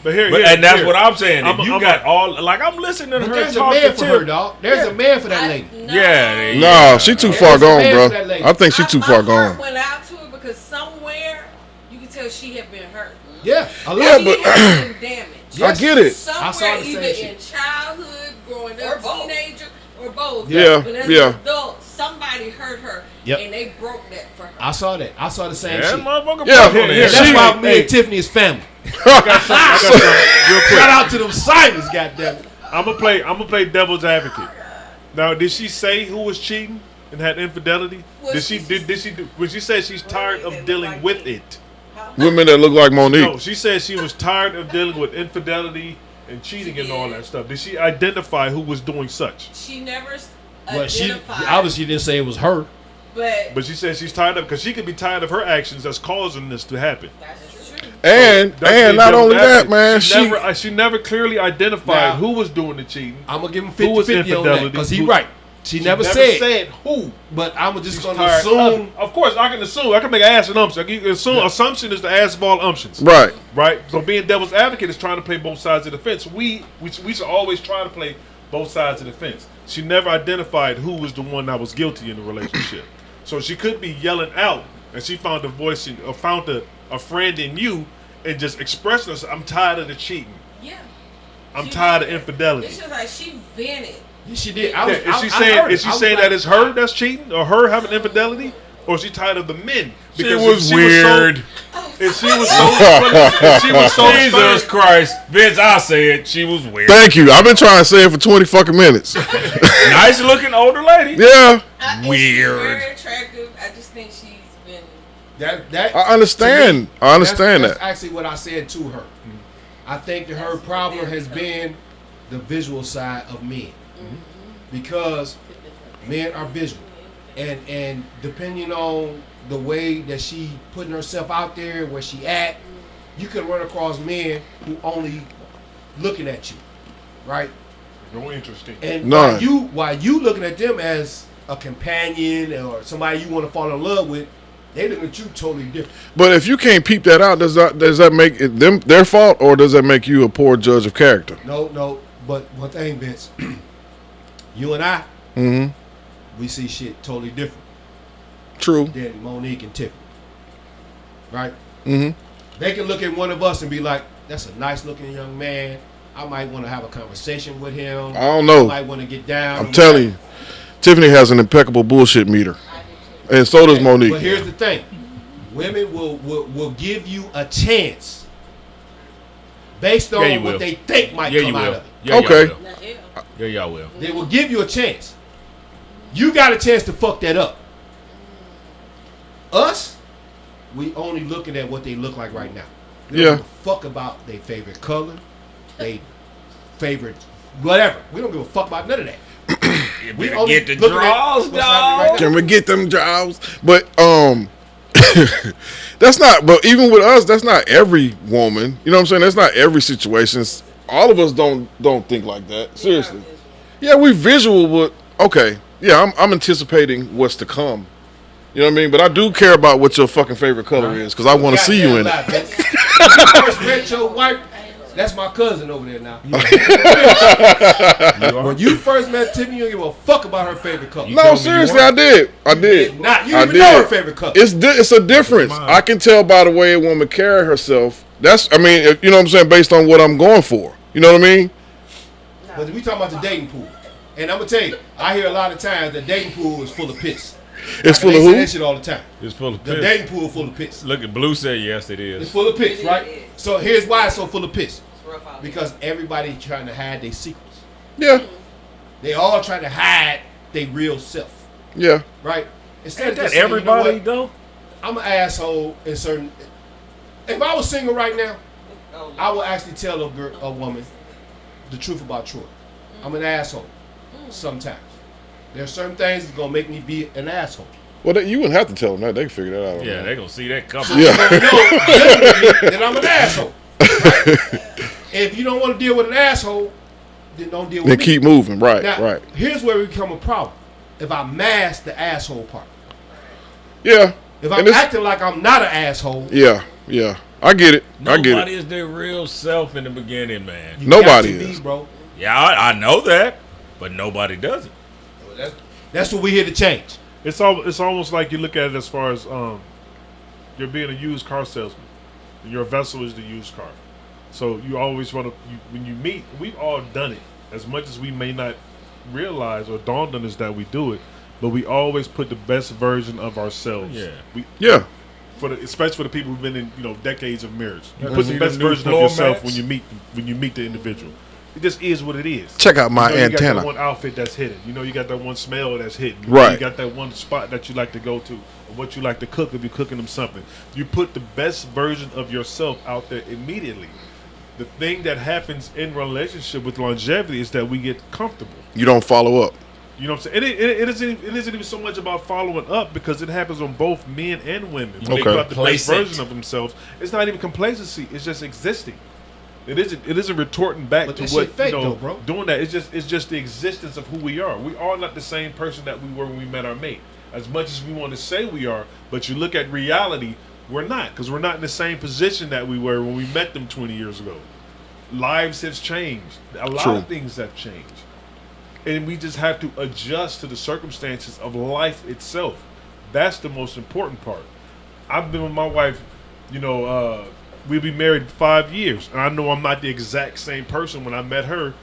But here, And that's what I'm saying. If I'm you a- got all, like, I'm listening to But her there's a talk man to for her, Tiff. dog. There's a man for that lady. Yeah. No, she too far There's a gone, man bro. for that lady. I think she too far My heart gone. went out to her because somewhere you could tell she had been hurt. Yeah, a lot. Yeah, She but had been damaged. I get it. I saw Somewhere, the same either shit. in childhood, growing Or up, both. teenager, or both. Yeah, But as yeah. an adult, somebody hurt her, Yep. and they broke that for her. I saw that. I saw the same Yeah, shit. motherfucker. Yeah, broke on yeah, that. That's she- why me and Tiffany is family. I got something real quick. Shout out to them Simons, goddamn. I'm gonna play devil's advocate. Now, did she say who was cheating and had infidelity? Well, Did she do when she said she's tired of dealing with it? Women that look like Monique. No, she said she was tired of dealing with infidelity and cheating and all that stuff. Did she identify who was doing such? She never Well, she identified. obviously didn't say it was her. But she said she's tired of because she could be tired of her actions that's causing this to happen. That's true. And That's being not devil's only that, advocate. man, she never clearly identified Now- who was doing the cheating. I'm gonna give him Who was 50-50 on that infidelity? because he Who- right. She never said said, who. but I'm just She's gonna tired assume. Of course, I can assume. I can make an ass and assumption. I can assume. Assumption is the ass of all umptions. right. Right. So being devil's advocate is trying to play both sides of the fence. We should always try to play both sides of the fence. She never identified who was the one that was guilty in the relationship. So she could be yelling out, and she found a voice, or found a friend in you, and just expressing us. I'm tired of the cheating. Yeah. I'm She tired of did. infidelity. It's just like she vented. She did. Yeah, is she saying that it's her that's cheating, or her having infidelity, or is she tired of the men? She if was weird. If she was so Jesus Christ. Vince, I say it. She was weird. Thank you. I've been trying to say it for 20 fucking minutes. Nice looking older lady. Yeah, And she's Weird. very attractive. I just think she's been. that. I understand. I understand that's that. actually what I said to her. I think that her problem has been the visual side of men, because men are visual, and depending on the way that she putting herself out there, where she at, you could run across men who only looking at you, right? No interesting. And None. while you looking at them as a companion or somebody you want to fall in love with, they look at you totally different. But if you can't peep that out, does that make it their fault, or does that make you a poor judge of character? No. But one thing, Vince, you and I, Mm-hmm. we see shit totally different True. than Monique and Tiffany, right? Mm-hmm. They can look at one of us and be like, "That's a nice looking young man. I might want to have a conversation with him. I don't know. I might want to get down. I'm telling you, Tiffany has an impeccable bullshit meter, and so does Monique. But here's the thing: women will give you a chance based on Yeah, what will. they think might Yeah, come you out will. of it. Yeah, Okay. y'all will. Yeah, y'all will. They will give you a chance. You got a chance to fuck that up. Us, we only looking at what they look like right now. We don't Yeah. give a fuck about their favorite color, their favorite whatever. We don't give a fuck about none of that. You We better only get the looking at draws, what's happening right dog. Can we get them jobs? But that's not. But even with us, that's not every woman. You know what I'm saying? That's not every situation. All of us don't think like that. Seriously. Yeah, we visual, but okay. Yeah, I'm anticipating what's to come. You know what I mean? But I do care about what your fucking favorite color is because I want to see you in it. When you first met your wife, that's my cousin over there now. When you first met Tiffany, you don't give a fuck about her favorite color. No, seriously, I did. I did. Not, you I didn't even know did. her favorite color. It's a difference. I can tell by the way a woman carry herself. That's, I mean, you know what I'm saying, based on what I'm going for. You know what I mean? But we talking about the dating pool. And I'm going to tell you, I hear a lot of times the dating pool is full of piss. It's full They of say who? that shit all the time. It's full of The piss. dating pool full of piss. Look at Blue said yes, it It's is. full of piss, It right? is. So here's why it's so full of piss. It's rough out Because everybody trying to hide their secrets. Yeah, They all trying to hide their real self, yeah. right? Instead Ain't of that just saying, you know everybody what? though? I'm an asshole in certain. If I was single right now, there. I would actually tell a woman the truth about Troy. I'm an asshole. Sometimes there are certain things that's gonna make me be an asshole. Well, you wouldn't have to tell them that. They can figure that out. Yeah, man. they gonna see that coming. So you gonna know dealing with me that I'm an asshole. Right? If you don't want to deal with an asshole, then don't deal with Then me. keep moving. Right, Now, right. here's where we become a problem. If I mask the asshole part. Yeah. If And I'm it's- acting like I'm not an asshole, Yeah, yeah. I get it. I get Nobody it. is their real self in the beginning, man. you Nobody got to is. be, bro. Yeah, I know that, but nobody does it. That's what we're here to change. It's almost like you look at it as far as you're being a used car salesman. Your vessel is the used car. So you always want to, when you meet, we've all done it. As much as we may not realize or dawned on us that we do it, but we always put the best version of ourselves. Yeah. Yeah. Especially for the people who've been in decades of marriage. You Yeah, put see the the best new version of floor yourself mats? when you meet the individual. It just is what it is. Check out my You got antenna. that one outfit that's hidden. You know, you got that one smell that's hidden. You Right. got that one spot that you like to go to, or what you like to cook if you're cooking them something. You put the best version of yourself out there immediately. The thing that happens in relationship with longevity is that we get comfortable. You don't follow up. You know what I'm saying? It isn't even so much about following up because it happens on both men and women. When they Okay. got the best Complacent. version of themselves, it's not even complacency. It's just existing. It isn't retorting back But to that what shit fake you know. though, bro. Doing that, it's just the existence of who we are. We are not the same person that we were when we met our mate. As much as we want to say we are, but you look at reality, we're not, because we're not in the same position that we were when we met them 20 years ago. Lives have changed. A lot True. of things have changed. And we just have to adjust to the circumstances of life itself. That's the most important part. I've been with my wife, we'll be married 5 years. And I know I'm not the exact same person when I met her,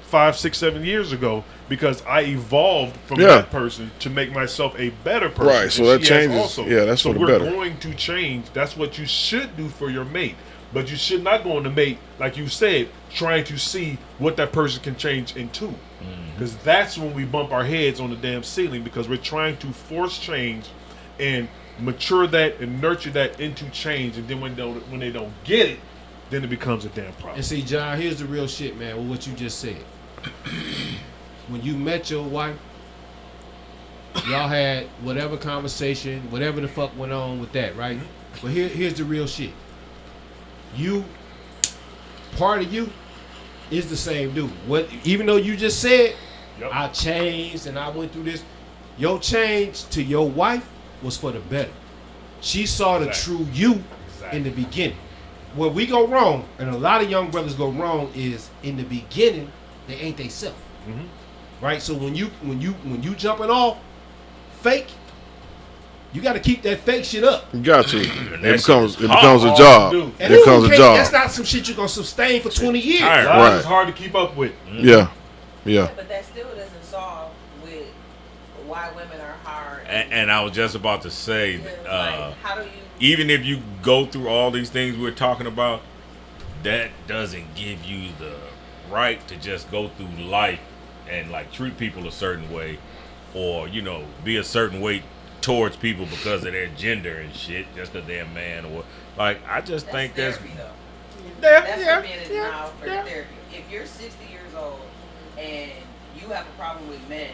5, 6, 7 years ago, because I evolved from Yeah. that person to make myself a better person. Right, so And that she has changes. also. Yeah, that's so for the we're better. going to change. That's what you should do for your mate. But you should not go on the mate, like you said, trying to see what that person can change into. Because that's when we bump our heads on the damn ceiling, because we're trying to force change and mature that and nurture that into change. And then when they don't get it, then it becomes a damn problem. And see, John, here's the real shit, man, with what you just said. When you met your wife, y'all had whatever conversation, whatever the fuck went on with that, right? But here's the real shit. Part of you is the same dude. Even though you just said, Yep. I changed and I went through this, your change to your wife was for the better. She saw the Exactly. true you Exactly. in the beginning. Where we go wrong, and a lot of young brothers go wrong, is in the beginning they ain't they self, right? So when you jumping off fake, You got to keep that fake shit up. You got to. And It that shit is becomes a hard job. to do. And It becomes a that's job. not some shit you're gonna sustain for 20 years. tired. Lies Right. is hard to keep up with. Yeah. Yeah. But that still doesn't solve with why women are hard. And I was just about to say, Like, how do you? even if you go through all these things we're talking about, that doesn't give you the right to just go through life and like treat people a certain way, or be a certain way towards people because of their gender and shit, just because they're a man or like. I just think that's therapy, though. yeah, That's yeah, for being in yeah, denial for yeah. therapy. If you're 60 years old and you have a problem with men,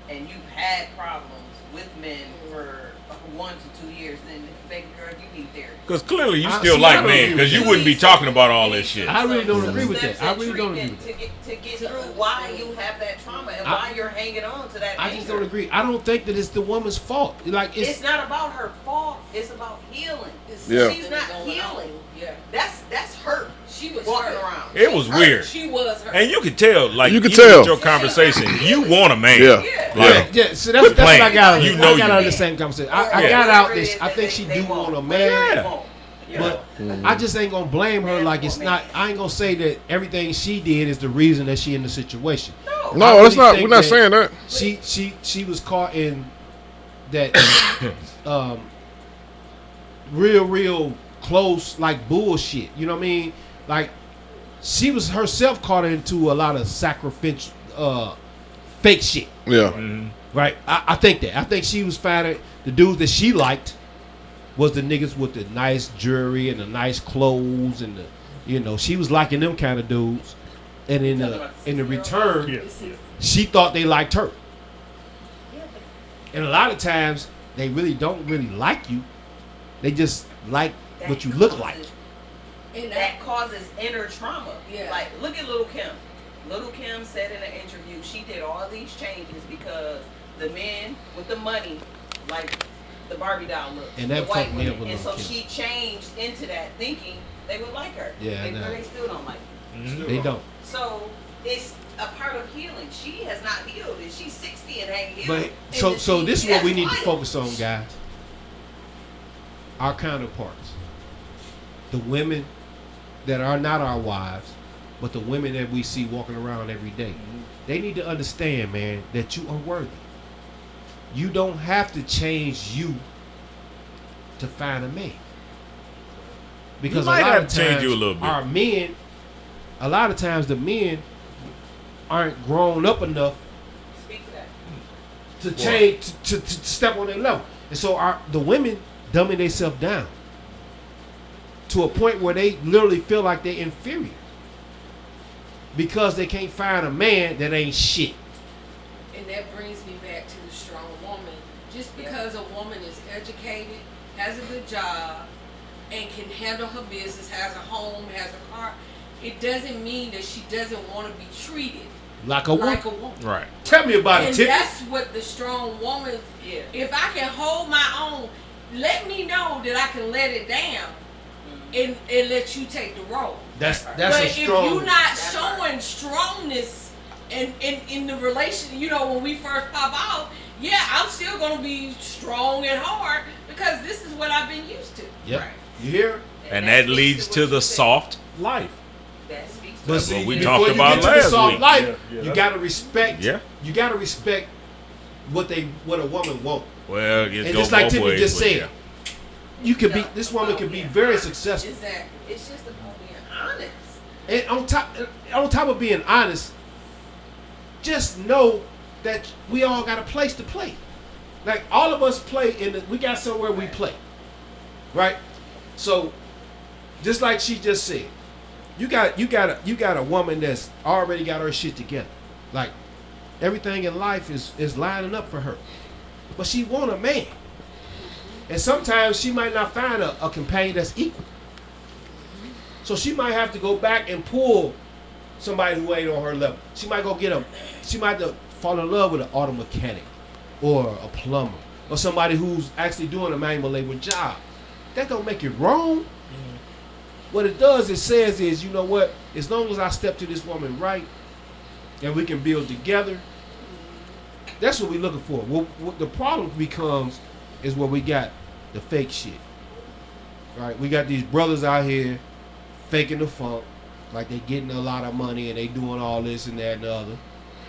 and you've had problems with men for 1 to 2 years, then baby girl, you need therapy. Because clearly you I- still see, like I don't men, agree because with you wouldn't be talking about all this shit. I really don't Some agree with steps that. I in really don't agree with treatment that. to get through why you have that trauma and why you're hanging on to that I anger. just don't agree. I don't think that it's the woman's fault. Like It's not about her fault. It's about healing. Yeah. She's not healing. Yeah. That's hurt. She was Walking hurt. around. It was weird. She was hurt. And you could tell, like, You could even tell. with your conversation, you want a man. Yeah. Yeah. Like, Yeah, so Quit that's what I playing. got. You I know got you- out of the same conversation. I Yeah. got out Whatever it this. is I that think she they do want. want a man, Yeah. but I just ain't gonna blame her. Like it's not. I ain't gonna say that everything she did is the reason that she in the situation. No. No, I that's really not. think We're not that saying that. She was caught in that real close like bullshit. You know what I mean? Like she was herself caught into a lot of sacrificial fake shit. Yeah. Right? I think that. I think she was finding the dudes that she liked was the niggas with the nice jewelry and the nice clothes and the she was liking them kind of dudes. And in the return, Yeah. she thought they liked her. And a lot of times they really don't really like you. They just like what you look like. And That causes inner trauma. Yeah. Like, look at Little Kim. Little Kim said in an interview she did all these changes because the men with the money, like the Barbie doll look, And that the white fucked me up women. with And so Lil' Kim. she changed into that thinking they would like her. Yeah, I But know. they still don't like her. They don't. So it's a part of healing. She has not healed, and she's 60 and ain't healed. But so this is what we need to focus on, guys. Our counterparts. The women that are not our wives, but the women that we see walking around every day. They need to understand, man, that you are worthy. You don't have to change you to find a man. Because You might a lot have of to change times you a little bit. our men, a lot of times the men aren't grown up enough Speak to that. to change to step on their level. And so the women dumbing themselves down to a point where they literally feel like they're inferior because they can't find a man that ain't shit. And that brings me back to the strong woman. Just because a woman is educated, has a good job, and can handle her business, has a home, has a car, it doesn't mean that she doesn't want to be treated Like a woman. like a woman. Right. Tell me about it, And Tiffany. that's what the strong woman. Yeah. If I can hold my own, let me know that I can let it down, and let you take the role. That's But a if strong. you're not showing strongness in the relation, when we first pop out, yeah, I'm still gonna be strong and hard because this is what I've been used to. Yep. Right. You hear? And that speaks leads what to you the said. soft life. That speaks to But what see, what we before talked you about get to last the soft week. life, Yeah, you that's- gotta respect. Yeah. You gotta respect what a woman wants. Well, it And goes just like both Tiffany ways. just but said, yeah. you could be. This woman could be very successful. Exactly. It's just about being honest. And on top of being honest, just know that we all got a place to play. Like all of us play we got somewhere we play, right? So, just like she just said, you got a woman that's already got her shit together. Like everything in life is lining up for her, but she want a man, and sometimes she might not find a companion that's equal. So she might have to go back and pull somebody who ain't on her level. She might she might have to fall in love with an auto mechanic or a plumber or somebody who's actually doing a manual labor job. That don't make it wrong. What it does, it says is, you know what? As long as I step to this woman right and we can build together, that's what we're looking for. What the problem becomes is where we got the fake shit. Right? We got these brothers out here faking the funk, like they getting a lot of money and they doing all this and that and the other.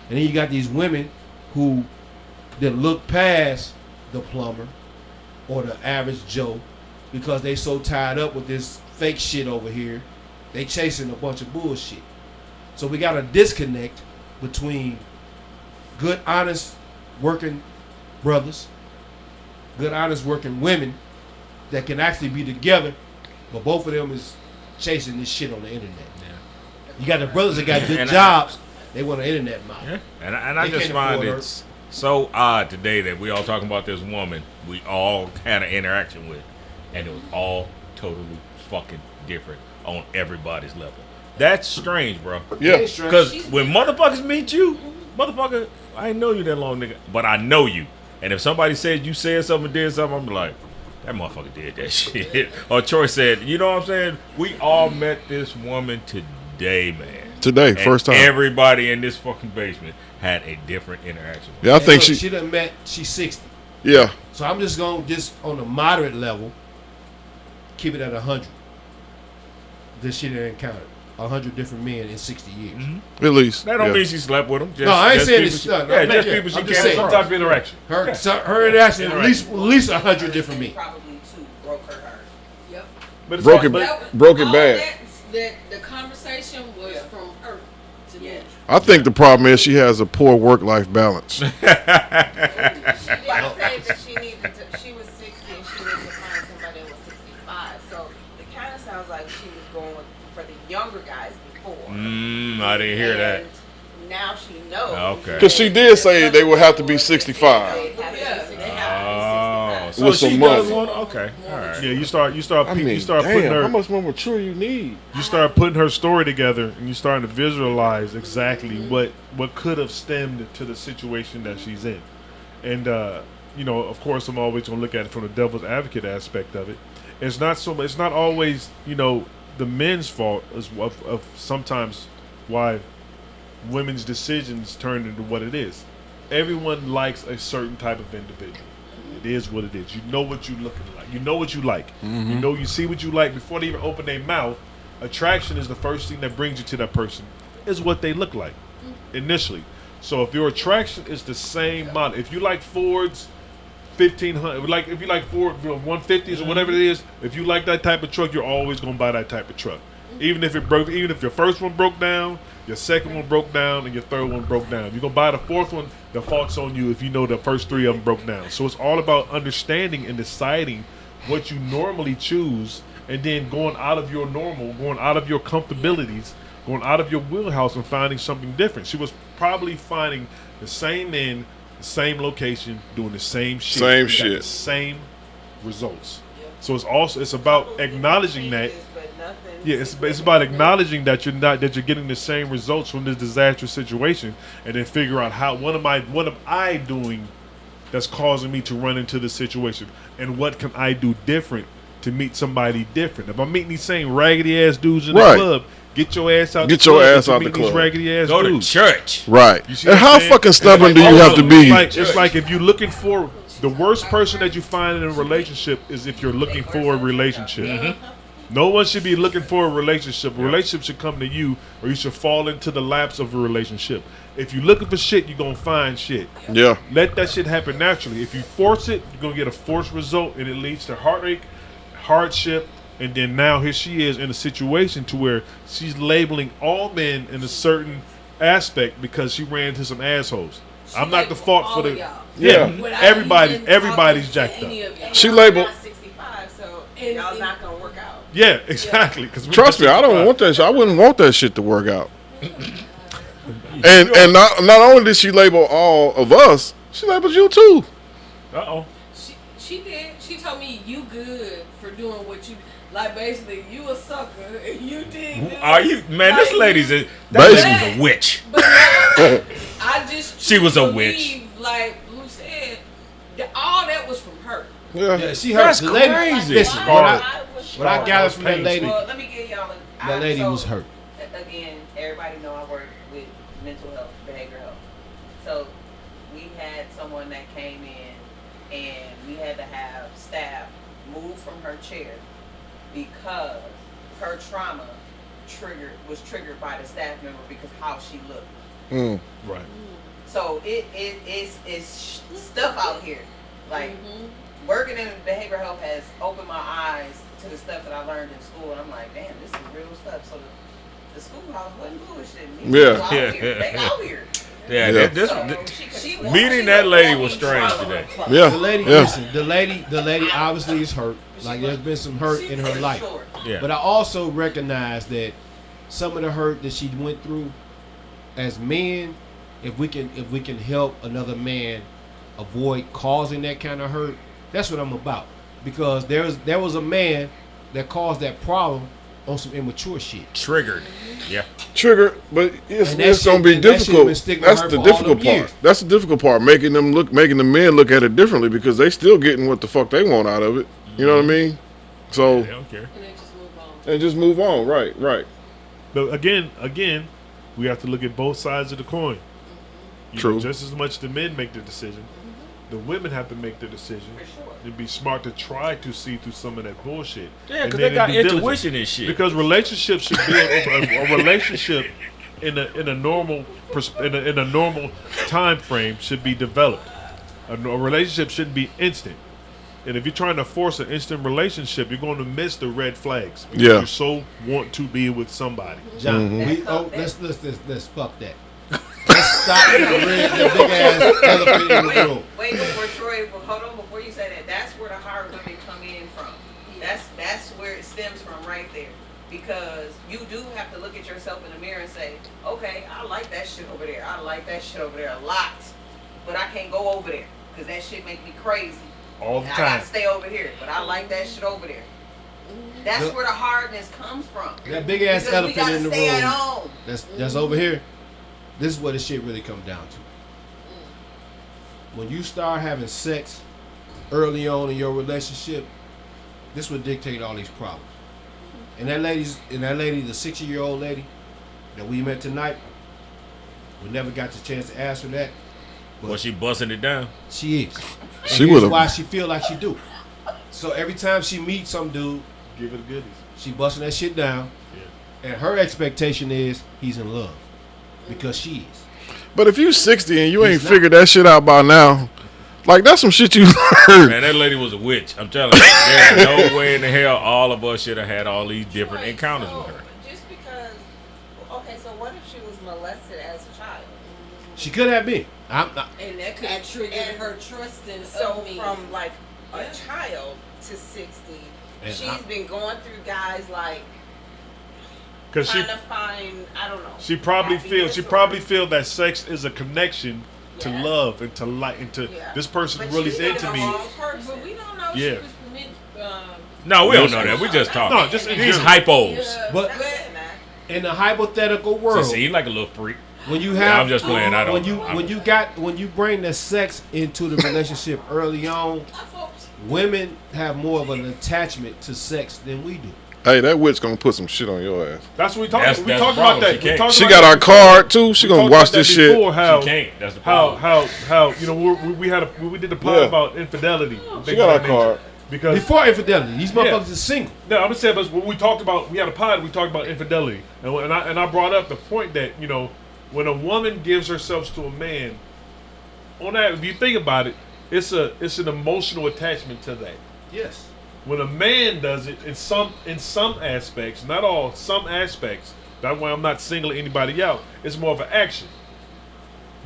And then you got these women who then look past the plumber or the average Joe because they so tied up with this fake shit over here. They chasing a bunch of bullshit. So we got a disconnect between good, honest, working brothers, good, honest, working women that can actually be together, but both of them is chasing this shit on the internet. Yeah. You got the brothers that got good And jobs, they want an internet mouth. Yeah. And I They just can't find afford her. it's so odd today that we all talking about this woman we all had an interaction with, and it was all totally fucking different on everybody's level. That's strange, bro. Yeah. Because when motherfuckers meet you, motherfucker, I ain't know you that long, nigga, but I know you. And if somebody said you said something, did something, I'm like, that motherfucker did that shit. Or Troy said, you know what I'm saying? We all met this woman today, man. Today, And first time. everybody in this fucking basement had a different interaction. Yeah, I And think look, she. done met, she's 60. Yeah, So I'm just going to, just on a moderate level, keep it at 100. This shit done encountered 100 different men in 60 years. Mm-hmm. at least. That don't yeah. mean she slept with them. Just, No, I ain't just saying people it's she- not. Yeah, No, just yeah, people she I'm came just saying. Some across. type of interaction. Her interaction at least 100 different men. Probably two broke her heart. Yep. But it's Broke like- it- but- That was- broke it all bad. That the conversation was Yeah. from her to me. Yeah. I think the problem is she has a poor work-life balance. She didn't say that she needed to, she was 60 and she needed to find somebody that was 65. So it kind of sounds like she was going for the younger guys before. I didn't hear that. And now she knows. Okay. Because she did say they would have to be 65. They'd have to be Yeah. 65. Oh, so With she some does money. want. Okay, all right. Yeah, you start I mean, you start putting damn, her how much more mature you need? you start putting her story together and you starting to visualize exactly what could have stemmed to the situation that she's in. And you know, of course I'm always gonna look at it from the devil's advocate aspect of it. It's not always, you know, the men's fault of sometimes why women's decisions turn into what it is. Everyone likes a certain type of individual. It is what it is. You know what you're looking like. You know what you like. You know, you see what you like before they even open their mouth. Attraction is the first thing that brings you to that person, is what they look like initially. So if your attraction is the same model, if you like Fords 1500, like if you like Ford 150s or whatever it is, if you like that type of truck, you're always gonna buy that type of truck. Even if your first one broke down, your second one broke down, and your third one broke down. You're gonna buy the fourth one, the fault's on you if you know the first three of them broke down. So it's all about understanding and deciding what you normally choose, and then going out of your normal, going out of your comfortabilities, going out of your wheelhouse and finding something different. She was probably finding the same men, the same location, doing the same shit. Same We got shit. the same results. So it's about acknowledging that. But nothing Yeah, it's about acknowledging that you're getting the same results from this disastrous situation, and then figure out what am I doing that's causing me to run into this situation, and what can I do different to meet somebody different. If I'm meeting these same raggedy ass dudes in the Right. club, get your ass out. Get the your club ass if you out the meet these club. raggedy ass Go to dudes. church. Right. You see And what I'm how saying? fucking It's stubborn like, do you have to be? It's like if you're looking for the worst person that you find in a relationship is if you're looking for a relationship. No one should be looking for a relationship. A relationship should come to you, or you should fall into the laps of a relationship. If you're looking for shit, you're gonna find shit. Yeah. Let that shit happen naturally. If you force it, you're gonna get a forced result, and it leads to heartache, hardship, and then now here she is in a situation to where she's labeling all men in a certain aspect because she ran into some assholes. I'm not the fault for the Yeah. Without even everybody's talking to jacked up. any of y'all. She Y'all labeled. not 65, so And- y'all and- not gonna work out. Yeah, exactly. Cause we Trust me, I don't want that shit. I wouldn't want that shit to work out. And not only did she label all of us, she labeled you too. Uh-oh. She did. She told me you good for doing what you like. Basically, you a sucker and you did. Good. Are you, man? This Like, lady's a Basically. a witch. But now, I just She was a believe, witch. Like Blue said, that all that was from her. Yeah. Yeah, she hurt. That's The lady, crazy. Listen, what I gathered from that Pain. lady, Well, let me give y'all that lady was hurt. Again, everybody know I work with mental health, behavioral health. So we had someone that came in and we had to have staff move from her chair because her trauma was triggered by the staff member because how she looked. Right. So it's stuff out here. Like working in behavioral health has opened my eyes to the stuff that I learned in school, and I'm like, damn, this is real stuff. So the schoolhouse wasn't bullshitting. They out here. Yeah, meeting that lady was strange today. Yeah. The lady, listen, the lady obviously is hurt. Like there's been some hurt in her life. Yeah. But I also recognize that some of the hurt that she went through as men, if we can help another man avoid causing that kind of hurt, that's what I'm about. Because there was a man that caused that problem on some immature shit. Triggered. Yeah. Triggered, but it's shit- gonna be and that shit difficult. been sticking That's with her the for all difficult them part. years. That's the difficult part. Making the men look at it differently because they still getting what the fuck they want out of it. You know what I mean? So They don't care. And then just move on. and just move on. Right. But again, we have to look at both sides of the coin. True. Just as much the men make the decision, the women have to make the decision. For sure. And be smart to try to see through some of that bullshit. Yeah, And because then they got be diligent. intuition and shit. Because relationships should be a relationship in a normal in a normal time frame should be developed. A relationship shouldn't be instant. And if you're trying to force an instant relationship, you're going to miss the red flags because Yeah. you so want to be with somebody. John, Mm-hmm. let's fuck that. Let's stop that big ass elephant in the room. Wait, before Troy, hold on, before you say that, that's where the hard women come in from. That's where it stems from right there. Because you do have to look at yourself in the mirror and say, okay, I like that shit over there. I like that shit over there a lot. But I can't go over there because that shit make me crazy. All the I time. gotta stay over here, but I like that shit over there. That's where the hardness comes from. That big ass Because we elephant gotta in the stay at room. home. That's over here. This is what the shit really comes down to. When you start having sex early on in your relationship, this would dictate all these problems. And that lady, the 60-year-old lady that we met tonight, we never got the chance to ask her that. Was she busting it down? She is. And She here's would've- why she feel like she do. So every time she meets some dude, Give it goodies. she busting that shit down, Yeah. and her expectation is he's in love because she is. But if you 60 and you He's ain't not. figured that shit out by now, like that's some shit you learned. Man, that lady was a witch. I'm telling you. There's no way in the hell all of us should have had all these different Right, encounters so with her. Just because, okay, so what if she was molested as a child? She could have been. I'm not. And that could have triggered her trusting So of me. from like a Yeah. child to 60, And she's I- been going through guys like Because she trying to find, I don't know. she probably happiness feel that sex is a connection to Yeah. love and to like and to Yeah. this person But really she's into the me. wrong But person. we don't know Yeah. she was permitted. No, we don't know that. We just talking. No, just in These general. hypos. Yeah, But I'm saying that. in the hypothetical world, See, he like a little freak. when you Yeah, have, I'm just playing. I don't. when you bring the sex into the relationship early on, women have more of an attachment to sex than we do. Hey, that witch gonna put some shit on your ass. That's what we talked. That's We the talked problem. about that. She We can't. talked She about got that our before. card too. She We gonna talked watch about that this shit. before, How She can't. That's the how problem. you know we had a pod Yeah. about infidelity. She got our card. because Before infidelity, these motherfuckers is single. no, I'm just saying. But when we talked about we had a pod, we talked about infidelity, and I brought up the point that when a woman gives herself to a man, on that if you think about it, it's an emotional attachment to that. Yes. When a man does it, in some aspects, not all, some aspects. That's why I'm not singling anybody out. It's more of an action.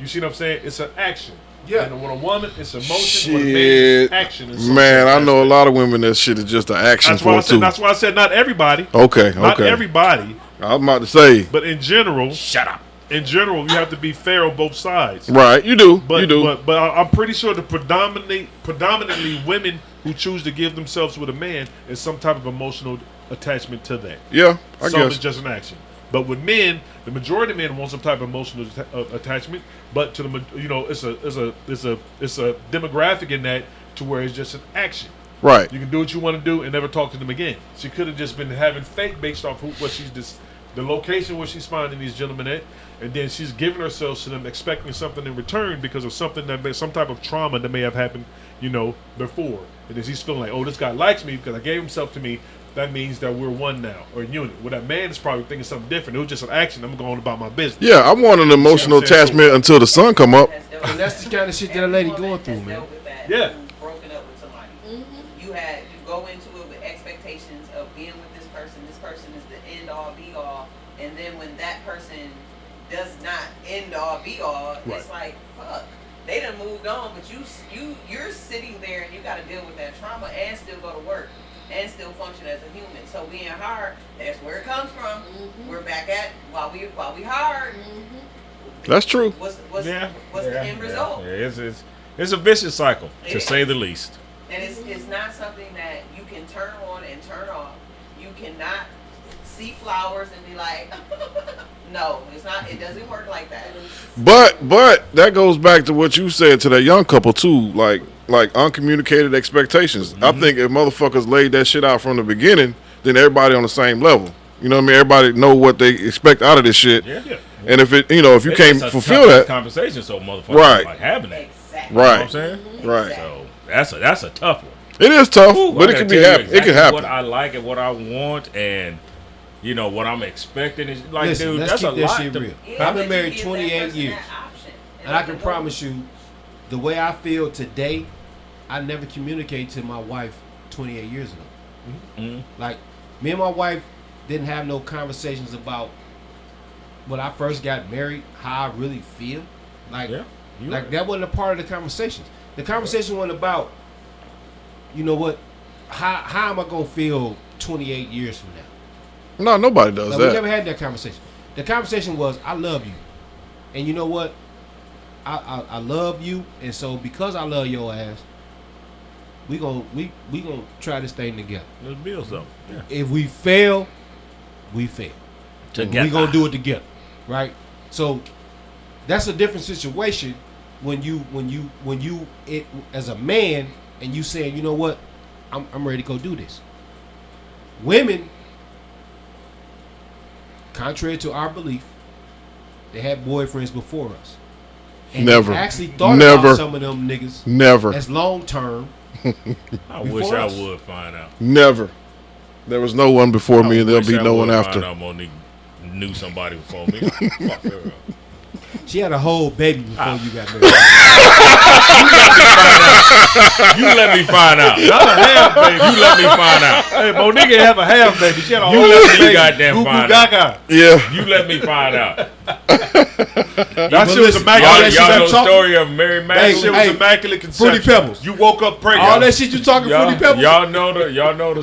You see what I'm saying? It's an action. Yeah. And when a woman, it's emotion. When a man, it's Shit, action. in some man, I know a aspect. lot of women that shit is just an action That's why I for said. too. That's why I said not everybody. Okay, Not okay. everybody, I was about to say, but in general, Shut up. you have to be fair on both sides. right? You do, But you do. but I'm pretty sure the predominantly women who choose to give themselves with a man is some type of emotional attachment to that. Yeah, I Some is guess. just an action. But with men, the majority of men want some type of emotional attachment. But to it's a demographic in that to where it's just an action. Right. You can do what you want to do and never talk to them again. She could have just been having fake based off what she's just the location where she's finding these gentlemen at, and then she's giving herself to them, expecting something in return because of something some type of trauma that may have happened, before. And then she's feeling like, oh, this guy likes me because I gave himself to me. That means that we're one now, or a unit. Well, that man is probably thinking something different. It was just an action. I'm going about my business. Yeah, I want an emotional attachment until the sun come up. And that's the kind of shit that a lady going through, man. Yeah. Who's broken up with somebody. You go into it with expectations of being with this person. This person is the end all be all, and then when that person does not end all be all, it's like fuck. They done moved on, but you're sitting there and you got to deal with that trauma and still go to work and still function as a human. So being hard, that's where it comes from. We're back at while we hard. That's true. What's the end result? Yeah, it's a vicious cycle, to say the least. And it's not something that you can turn on and turn off. You cannot see flowers and be like, no, it's not. It doesn't work like that. But that goes back to what you said to that young couple too, like uncommunicated expectations. I think if motherfuckers laid that shit out from the beginning, then everybody on the same level. You know what I mean? Everybody know what they expect out of this shit. Yeah. And if if you can't fulfill that conversation, so motherfuckers like having that. Exactly. Right. You know what I'm saying? Right. So that's a tough one. It is tough, Ooh, but it can be happen. It can happen. What I like and what I want, and what I'm expecting is like, Listen, dude, let's that's keep a that lot. shit real. Yeah, I've been but you married give that 28 person years, that option. and I can promise you, the way I feel today, I never communicated to my wife 28 years ago. Like, me and my wife didn't have no conversations about when I first got married, how I really feel. Like, that wasn't a part of the conversation. The conversation wasn't about, you know what, how am I gonna feel 28 years from now? No, nobody does Like, that. we never had that conversation. The conversation was, I love you, and you know what, I love you, and so because I love your ass, we gonna try this thing together. Let's build something. Yeah. If we fail, we fail. Together. We gonna do it together, right? So that's a different situation when you as a man and you saying, you know what, I'm ready to go do this. Women, contrary to our belief, they had boyfriends before us. And Never. they actually thought Never. about some of them niggas Never. as long term. I wish I would find out. Never. There was no one before me, and there'll wish be I no would one find after. out Monique knew somebody before me. Fuck her up. She had a whole baby before you got married. You let me find out. Not a half baby. You let me find out. Hey, Monique ain't have a half baby. She had a You whole let me baby. goddamn Goo goo find out. gaga. Yeah. You let me find out. That shit was listen, immaculate. Y'all know the talking- story of Mary That Magdalene? shit was immaculate conception. Fruity Pebbles. You woke up pregnant. All that shit you talking Fruity Pebbles? Y'all know the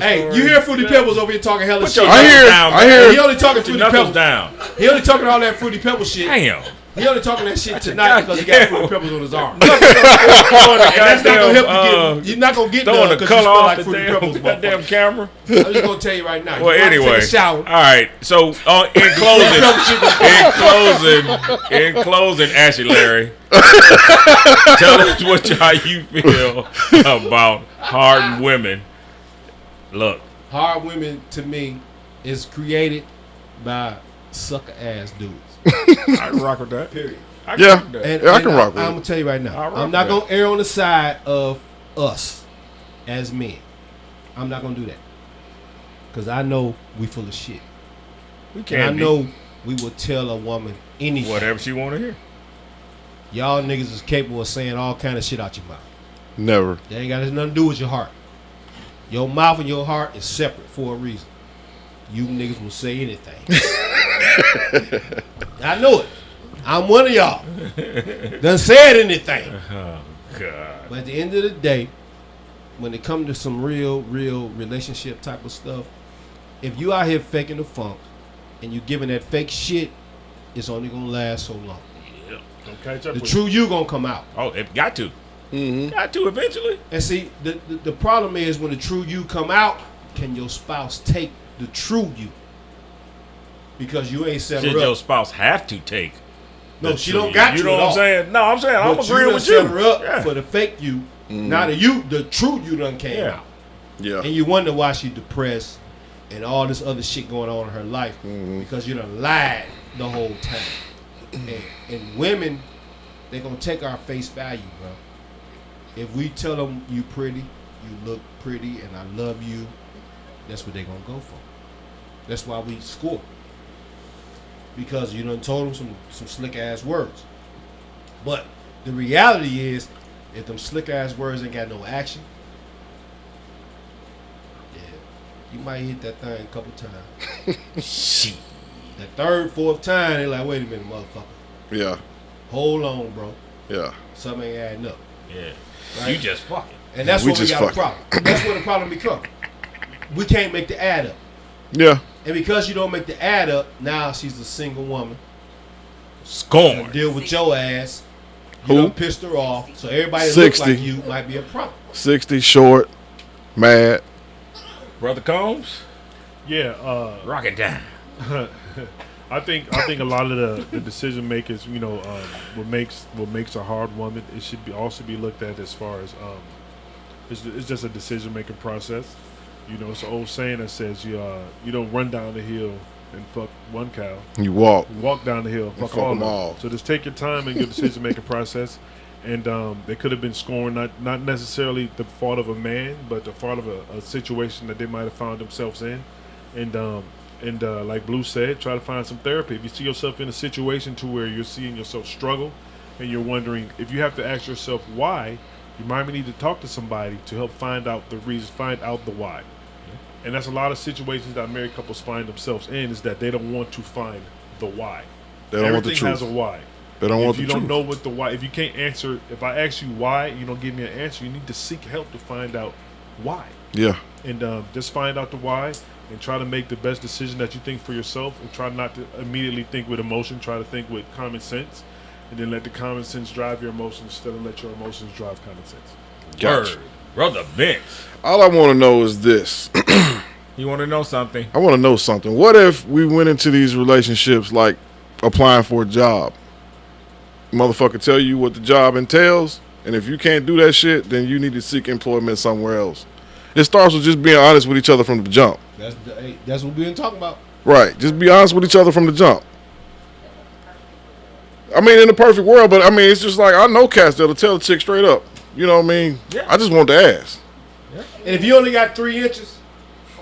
story. Hey, you hear Fruity Pebbles over here talking hella Put shit. your I hear it. down, I man. hear He it. only talking Put your Fruity knuckles Pebbles. down. He only talking all that Fruity Pebbles shit. Damn. He only talking that shit tonight because he got Goddamn. Fruity Pebbles on his arm. Throwing the That's not gonna help goddamn, you get. You're not gonna get throwing none the because you color smell off like the Fruity Pebbles. goddamn motherfucker. camera. I'm just gonna tell you right now. Well, you anyway, take a shower. all right. So, in closing, Ashley Larry, tell us how you feel about hard women. Look, Hard women to me is created by sucker ass dudes. I can rock with that. Period. I Yeah. rock with that. And, Yeah, I can rock with I'm it. gonna tell you right I'll now. rock I'm not with gonna err on the side of us as men. I'm not gonna do that because I know we full of shit. We And can't I know we will tell a woman anything. whatever she want to hear. Y'all niggas is capable of saying all kind of shit out your mouth. Never. That ain't got nothing to do with your heart. Your mouth and your heart is separate for a reason. You niggas will say anything. I know it. I'm one of y'all. Done said anything. Oh God. But at the end of the day, when it comes to some real relationship type of stuff, if you out here faking the funk and you giving that fake shit, it's only gonna last so long. Don't catch up The with true you gonna come out. Oh, it got to. Mm-hmm. Got to eventually. And see, the problem is when the true you come out, can your spouse take the true you? Because you ain't set Should her your up. spouse have to take? No, the she true don't you? got You to know at what I'm all. saying? No, I'm saying I'm But agreeing done with set you. her up Yeah. for the fake you. Mm-hmm. Now the true you done came Yeah. out. Yeah. And you wonder why she depressed and all this other shit going on in her life because you done lied the whole time. And women, they gonna take our face value, bro. If we tell them you pretty, you look pretty, and I love you, that's what they gonna go for. That's why we score. Because you done told them some slick ass words. But the reality is, if them slick ass words ain't got no action, yeah, you might hit that thing a couple times. Shit. The third, fourth time, they like, wait a minute, motherfucker. Yeah. Hold on, bro. Yeah. Something ain't adding up. Yeah. Right? You just fucking. And that's We where we just got a fucking. problem. That's where the problem becomes. We can't make the add up. Yeah. And because you don't make the add up, now she's a single woman. Scorn. Deal with your ass. You Who? done pissed her off. So everybody that looks 60. like you might be a problem. 60, short, mad. Brother Combs, Yeah, rock it down. I think a lot of the decision makers, you know, what makes a hard woman, it should also be looked at as far as it's just a decision making process. You know, it's an old saying that says you don't run down the hill and fuck one cow. You walk. You walk down the hill, fuck fuck all of them them. all. So just take your time in your decision making process. And they could have been scoring not necessarily the fault of a man, but the fault of a situation that they might have found themselves in. And like Blue said, try to find some therapy. If you see yourself in a situation to where you're seeing yourself struggle, and you're wondering if you have to ask yourself why, you might need to talk to somebody to help find out the reasons, find out the why. And that's a lot of situations that married couples find themselves in, is that they don't want to find the why. They don't want the Everything has truth. a why. They don't want If the you truth. don't know what the why, if you can't answer, if I ask you why, you don't give me an answer, you need to seek help to find out why. Yeah. And just find out the why and try to make the best decision that you think for yourself, and try not to immediately think with emotion, try to think with common sense, and then let the common sense drive your emotions instead of let your emotions drive common sense. Gotcha. Word. Brother Vince, All I want to know is this. you want to know something? I want to know something. What if we went into these relationships like applying for a job? Motherfucker tell you what the job entails, and if you can't do that shit, then you need to seek employment somewhere else. It starts with just being honest with each other from the jump. That's what we've been talking about. Right. Just be honest with each other from the jump. I mean, in the perfect world, but I mean, it's just like, I know cats that'll tell the chick straight up. You know what I mean? Yeah. I just want to ask. And if you only got 3 inches,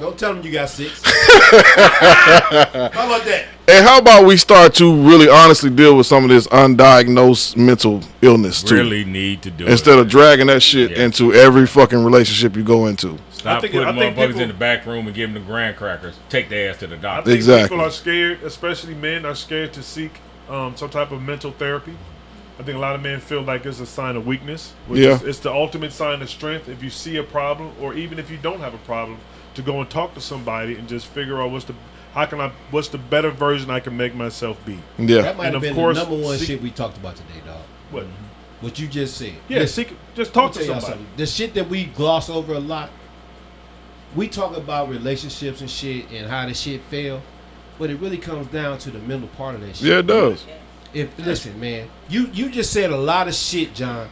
don't tell them you got 6. How about that? And how about we start to really honestly deal with some of this undiagnosed mental illness too? Really need to do Instead it. of dragging that shit Yeah. into every fucking relationship you go into. Stop I think putting motherfuckers people- in the back room and giving them graham crackers. Take their ass to the I doctor. think Exactly. people are scared, especially men, are scared to seek some type of mental therapy. I think a lot of men feel like it's a sign of weakness. Which Yeah. is, it's the ultimate sign of strength. If you see a problem, or even if you don't have a problem, to go and talk to somebody and just figure out what's the better version I can make myself be. Yeah. That might And have of been course, the number one see- shit we talked about today, dog. What? What you just said. Yeah, Listen, just let me talk to tell y'all somebody. something. The shit that we gloss over a lot, we talk about relationships and shit and how the shit fail, but it really comes down to the mental part of that shit. Yeah, it does. Listen, man, you just said a lot of shit, John,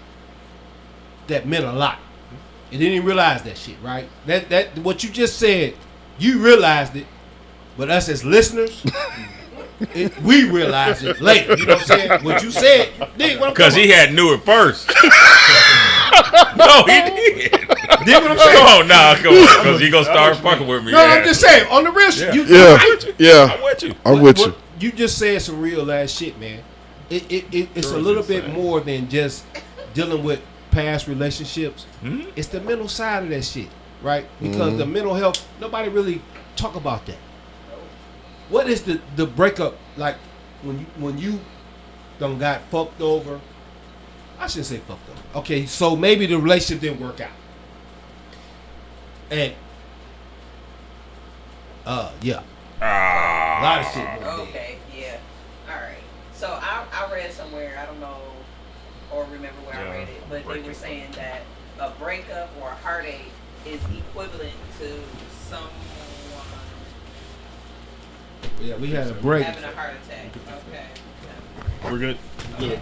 that meant a lot. You didn't even realize that shit, right? That what you just said, you realized it, but us as listeners, we realized it later. You know what I'm saying? What you said, dig what I'm Because talking he had knew it first. No, he did. about. Dig what I'm saying? Come on now, come on. Because he going to start fucking with me. No, I'm just saying, on the real shit, Yeah. you Yeah. I'm with you. I'm with you. You just said some real ass shit, man. It's a little bit more than just dealing with past relationships. Mhm. It's the mental side of that shit, right? Because the mental health, nobody really talk about that. What is the breakup like when you done got fucked over? I shouldn't say fucked over. Okay, so maybe the relationship didn't work out. And yeah. A lot of shit went down. Okay, yeah. All right. So I read somewhere, I don't know or remember where I read it, but they were saying that a breakup or a heartache is equivalent to someone Yeah, we had a break. having a heart attack. Okay. We're good.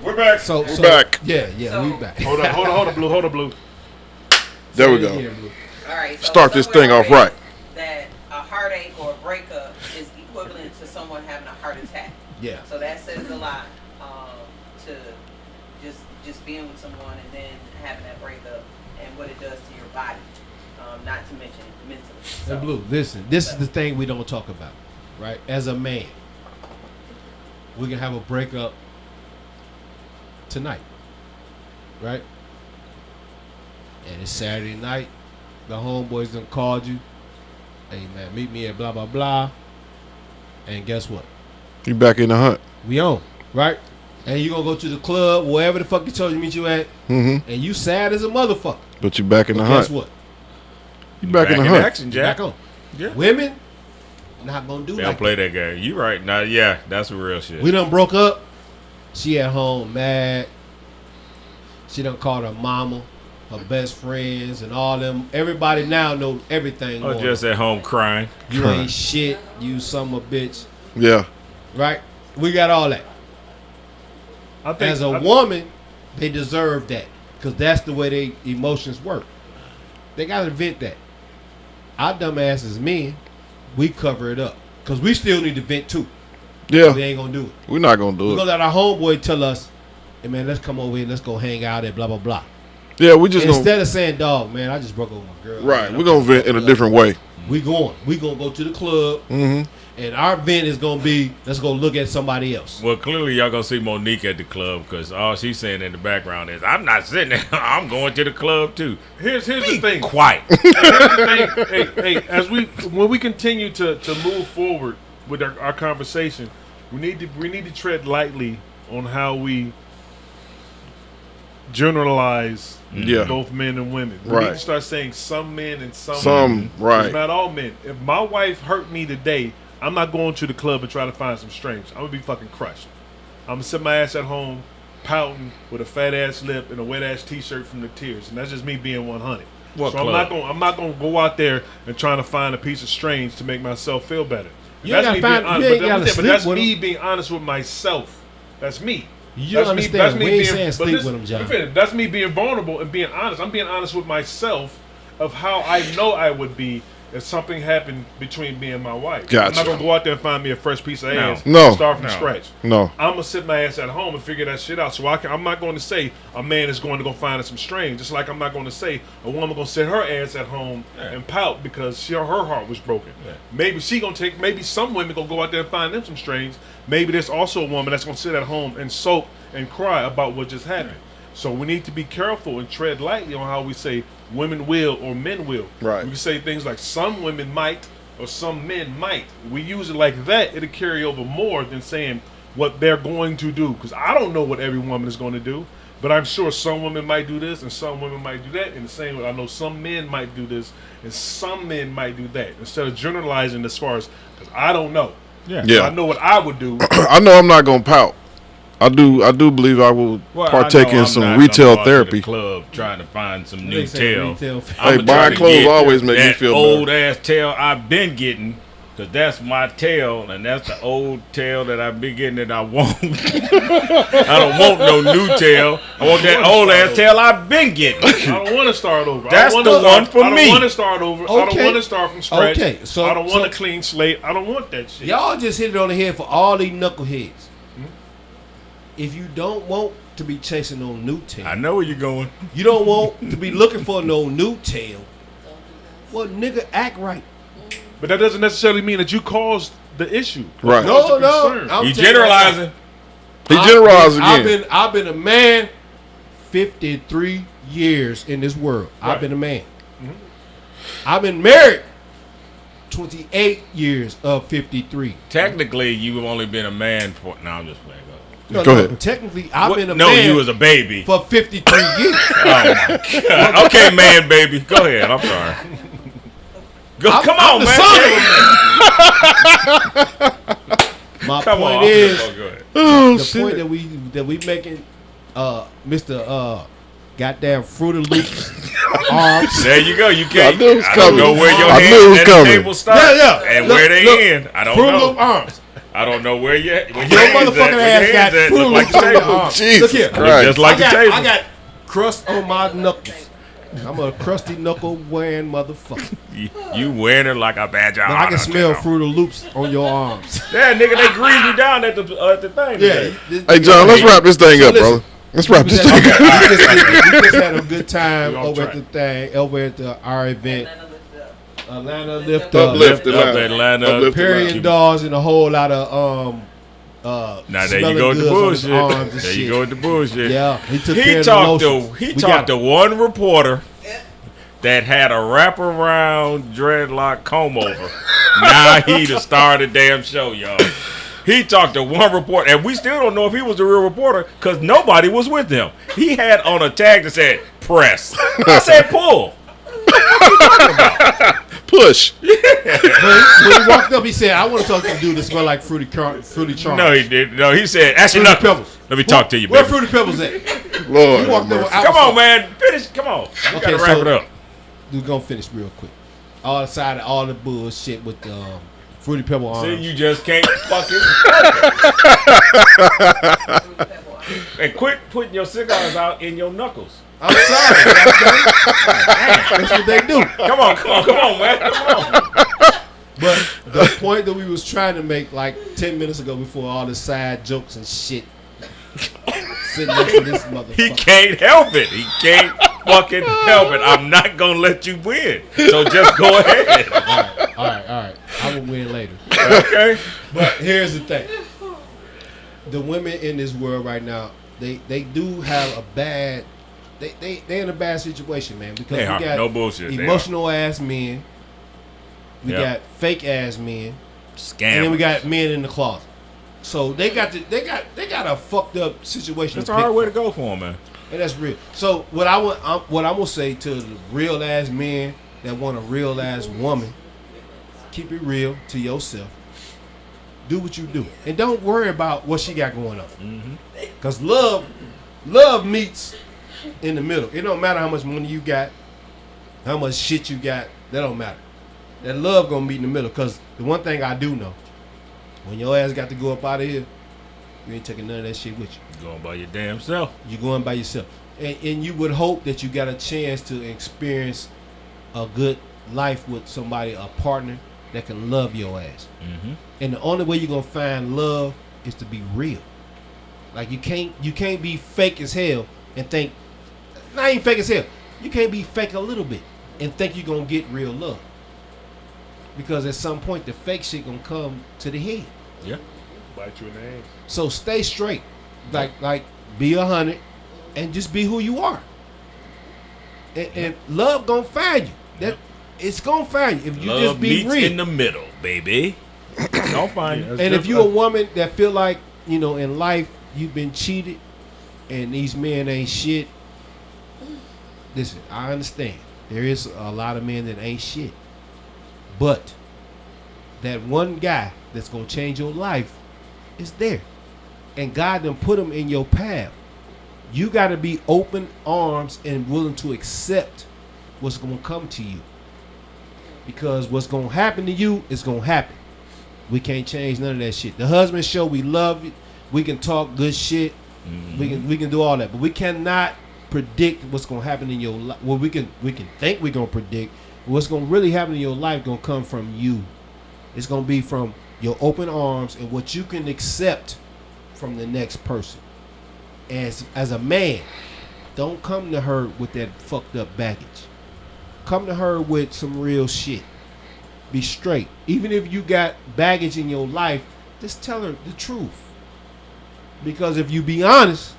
We're back. So We're back. Yeah, So- we back. Hold on, Blue. There we Yeah, go. Blue. All right. So Start this somewhere thing I off read right. That a heartache or a breakup is equivalent to someone having a heart attack. Yeah. So that says a lot to just being with someone and then having that breakup and what it does to your body. Not to mention mentally. So, And Blue, listen, this is the thing we don't talk about, right? As a man, we can have a breakup tonight, right? And it's Saturday night. The homeboys done called you. Hey man, meet me at blah blah blah. And guess what? You back in the hunt. We on, right? And you gonna go to the club, wherever the fuck you told you meet you at, Mm-hmm. and you sad as a motherfucker. But you back in the But hunt. guess what? You back in the hunt. action, You Jack. back on. Yeah. Women not gonna do They like don't play that game. You right. Now, yeah, that's the real shit. We done broke up. She at home mad. She done called her mama, her best friends, and all them. Everybody now know everything. Or going just on. at home crying. You ain't shit. You son of a bitch. Yeah. Right? We got all that. I think As a woman, they deserve that because that's the way they emotions work. They gotta vent that. Our dumb asses men, we cover it up because we still need to vent too. Yeah. We ain't gonna do it. We're not gonna do We're it. gonna let our homeboy tell us, hey man, let's come over here, let's go hang out at blah blah blah. Yeah, we just Instead gonna of saying, dog, man, I just broke up with my girl. right. Man, We're gonna vent in a different way. We gonna go to the club, Mm-hmm. and our vent is gonna be, let's go look at somebody else. Well, clearly y'all gonna see Monique at the club because all she's saying in the background is, "I'm not sitting there. I'm going to the club too." here's the thing. Quiet. Here's the thing. Hey, as when we continue to move forward with our conversation, we need to tread lightly on how we generalize Yeah. both men and women. We need Right. to start saying some men and some women. Some right. It's not all men. If my wife hurt me today, I'm not going to the club and trying to find some strangers. I'm gonna be fucking crushed. I'm gonna sit my ass at home, pouting with a fat ass lip and a wet ass T-shirt from the tears, and that's just me being 100. What so club? I'm not gonna go out there and trying to find a piece of strange to make myself feel better. You ain't That's gotta me being find- honest. you ain't But gotta but sleep that's with me being honest with myself. That's me. You don't understand. We ain't saying sleep with them, John. That's me being vulnerable and being honest. I'm being honest with myself of how I know I would be if something happened between me and my wife. I'm Gotcha. not gonna go out there and find me a fresh piece of ass. No. And start from No. scratch. No. I'm gonna sit my ass at home and figure that shit out. So I'm not going to say a man is going to go find some strange. Just like I'm not going to say a woman gonna sit her ass at home and pout because her heart was broken. Yeah. Maybe maybe some women gonna go out there and find them some strange. Maybe there's also a woman that's gonna sit at home and soak and cry about what just happened. So we need to be careful and tread lightly on how we say women will or men will. Right. We can say things like some women might or some men might. We use it like that, it'll carry over more than saying what they're going to do. Because I don't know what every woman is going to do, but I'm sure some women might do this and some women might do that. In the same way, I know some men might do this and some men might do that. Instead of generalizing as far as, because I don't know. Yeah. Yeah. I know what I would do. I know I'm not gonna pout. I do believe I will Well, partake I know in I'm some not retail gonna go out to the therapy. club trying to find some They new say tail. retail- I'ma Hey, try buying to clothes get always make me that feel old better. ass tail I've been getting, because that's my tail, and that's the old tail that I've been getting that I want. I don't want no new tail. I want that old ass tail I've been getting. I don't want to start over. That's I don't the wanna one start, for I me. don't want to start over. I don't Okay. want to start from scratch. Okay, so- I don't want so- a clean slate. I don't want that shit. Y'all just hit it on the head for all these knuckleheads. If you don't want to be chasing no new tail, I know where you're going. you don't want to be looking for no new tail. Well, nigga, act right. But that doesn't necessarily mean that you caused the issue. Right. Caused No, the no. concern. I'm You telling generalizing. He generalized I've again. been a man 53 years in this world. I've Right. been a man. I've been married 28 years of 53. Technically, you've only been a man for. No, I'm just playing. No, Go no, ahead. technically, I've What? been a No, man you was a baby. for 53 years. Oh my God. Okay, man, baby. Go ahead. I'm sorry. Go, come I'm on, the man. son My Come point on. is, Oh, go ahead. Oh the shit. point that we making, Mr. Goddamn Fruit of Loops arms. There you go. You can't. I knew it was I don't know coming. where your I knew it was hands at the coming. table start and Look, where they look, end. I don't Fruit of Loop know. arms. I don't know where your Your hands at. motherfucking Where your ass got hands at. Fruit Look of like Loops the on your table. arms. Jesus Look here. Christ. Just like I the got, table. I got crust on my knuckles. I'm a crusty knuckle wearing motherfucker. You wearing it like a badge of But I honor, can smell nigga. Fruit of Loops on your arms. Yeah, nigga, they greased me down at the thing. Yeah. today. Hey, John, let's wrap this thing So up, listen, brother. Let's wrap this thing up. we just had a good time We on over track. at the thing, over at our event. Atlanta lift up. Atlanta lift Uplift up. Atlanta. Uplift Perry and Dawes and a whole lot of Now there smelling you go with the goods on his arms bullshit. and There you shit. go with the bullshit. Yeah, he took care He of the talked lotions. to We got him. one reporter that had a wraparound dreadlock comb over. Now he the star of the damn show, y'all. He talked to one reporter, and we still don't know if he was the real reporter because nobody was with him. He had on a tag that said "press." I said "pull." Push. When he walked up, he said, "I want to talk to the dude that smell like fruity charms." No, he didn't. No, he said, "Ask your Fruity knuckles. Pebbles. Let me talk to you, Where baby." Fruity Pebbles at? Lord. He walked have up. mercy. Come on, man. Finish. Come on. We Okay, gotta wrap so- it up. We're gonna finish real quick. All aside of all the bullshit with the Fruity Pebble See, arms. you just can't fucking. And quit putting your cigars out in your knuckles. I'm sorry. That's what they do. Come on, man. Come on. But the point that we was trying to make like 10 minutes ago before all the side jokes and shit. Sitting next to this He motherfucker. can't help it. He can't fucking help it. I'm not gonna let you win. So just go ahead. All right. I will win later. Okay. But here's the thing. The women in this world right now, they do have a bad they in a bad situation, man. Because They we are. got No bullshit. They are. emotional ass men. We Yep. got fake ass men. Scam. And then we got men in the closet. So they got a fucked up situation. That's to a pick hard way to from. go for him, man. And that's real. So what I'm gonna say to the real ass men that want a real ass woman, keep it real to yourself. Do what you do, and don't worry about what she got going on. Cause love meets in the middle. It don't matter how much money you got, how much shit you got. That don't matter. That love gonna meet in the middle. Cause the one thing I do know, when your ass got to go up out of here, you ain't taking none of that shit with you. Going by your damn self. You're going by yourself. And you would hope that you got a chance to experience a good life with somebody, a partner that can love your ass. Mm-hmm. And the only way you're gonna find love is to be real. Like you can't be fake as hell and think, not even fake as hell. You can't be fake a little bit and think you're gonna get real love. Because at some point the fake shit gonna come to the head. Yeah. Bite you in the ass. So stay straight. Like be 100 and just be who you are. And love gonna find you. That it's gonna find you if you Love just be meets real. in the middle, baby. Don't find Yeah, it. And if you're a woman that feel like, you know, in life you've been cheated and these men ain't shit, listen, I understand. There is a lot of men that ain't shit. But that one guy that's gonna change your life is there. And God done put him in your path. You gotta be open arms and willing to accept what's gonna come to you. Because what's gonna happen to you is gonna happen. We can't change none of that shit. The husband show, we love it. We can talk good shit. We can do all that, but we cannot predict what's gonna happen in your life. Well, we can think we're gonna predict. What's gonna really happen in your life gonna come from you. It's gonna be from your open arms and what you can accept from the next person. As a man, don't come to her with that fucked up baggage. Come to her with some real shit. Be straight. Even if you got baggage in your life, just tell her the truth. Because if you be honest,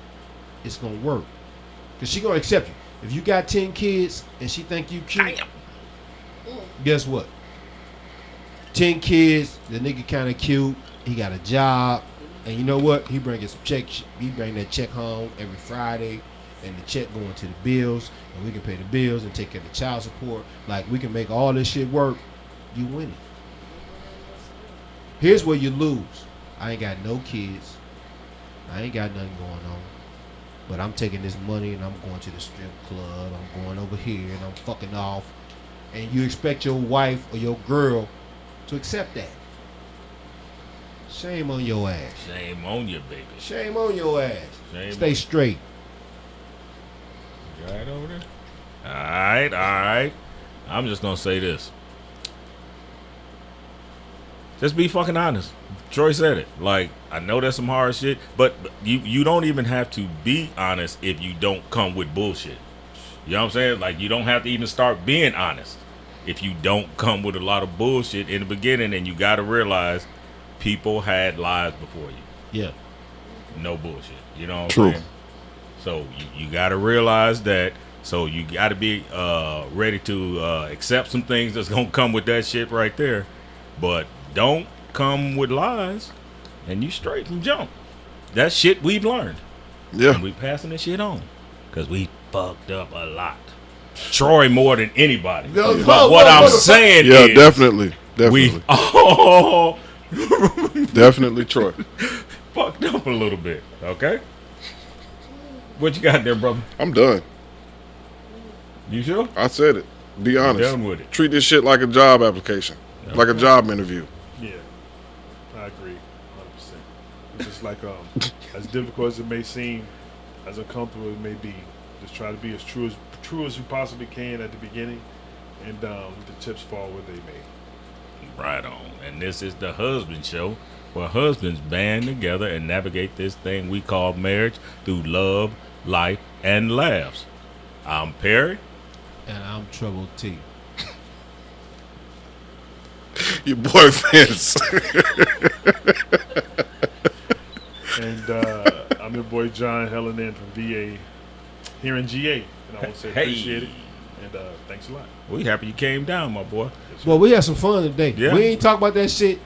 it's gonna work. Because she gonna accept you. If you got 10 kids and she think you cute, guess what? 10 kids, the nigga kind of cute. He got a job, and you know what? He bring some check. He bring that check home every Friday, and the check going to the bills, and we can pay the bills and take care of the child support. Like we can make all this shit work. You win it. Here's where you lose. I ain't got no kids. I ain't got nothing going on. But I'm taking this money and I'm going to the strip club. I'm going over here and I'm fucking off. And you expect your wife or your girl to accept that. Shame on your ass. Shame on you, baby. Shame on your ass. Shame Stay on- straight. You all right over there? All right. I'm just gonna say this. Just be fucking honest. Troy said it. Like, I know that's some hard shit, but you don't even have to be honest if you don't come with bullshit. You know what I'm saying? Like, you don't have to even start being honest if you don't come with a lot of bullshit in the beginning, and you got to realize people had lives before you. Yeah. No bullshit. You know what I'm True. saying? So you got to realize that. So you got to be ready to accept some things that's going to come with that shit right there. But don't come with lies, and you straight from jump. That shit we've learned. Yeah. And we passing this shit on. Because we fucked up a lot. Troy more than anybody. No, But what I'm saying Yeah, is definitely. we Definitely Troy. fucked up a little bit. Okay? What you got there, brother? I'm done. You sure? I said it. Be honest. Done with it. Treat this shit like a job application. Like a job interview. Yeah, I agree, 100%. It's just like as difficult as it may seem, as uncomfortable it may be, just try to be as true as you possibly can at the beginning, and the chips fall where they may. Right on. And this is the Hus-Band Show, where husbands band together and navigate this thing we call marriage through love, life, and laughs. I'm Perry. And I'm Trouble T. Your boy Vince. And I'm your boy John Helen from VA here in GA, and I want to say appreciate it, and thanks a lot. We happy you came down, my boy. Well, we had some fun today. Yeah. We ain't talk about that shit,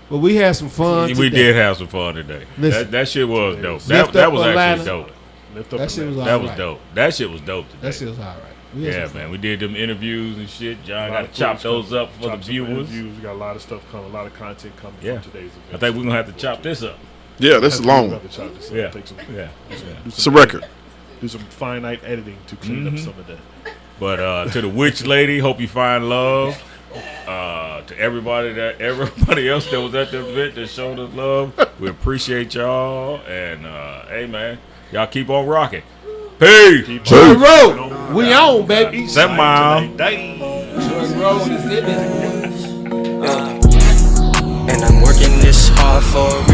but we had some fun We today. did have some fun today. Listen. That shit was dope. Lift That up was Atlanta. actually dope. Lift up That shit was Atlanta. That was alright. dope. That shit was dope today. That shit was all right. We had Yeah, some fun. man. We did them interviews and shit. John A lot got of to chop footage those up for the chop some viewers. interviews. We got a lot of stuff coming, a lot of content coming Yeah. from today's event. I think we're going to have to chop this up. Yeah, this is long. Have to chop this up. Yeah. Take some, Yeah. It's a record. do some finite editing to clean up some of that. But to the witch lady, hope you find love. To everybody else that was at the event that showed us love, we appreciate y'all. And hey, man, y'all keep on rocking. Peace. Joy Road. We on, baby. 7 Mile. Joy Road is in it. And I'm working this hard for a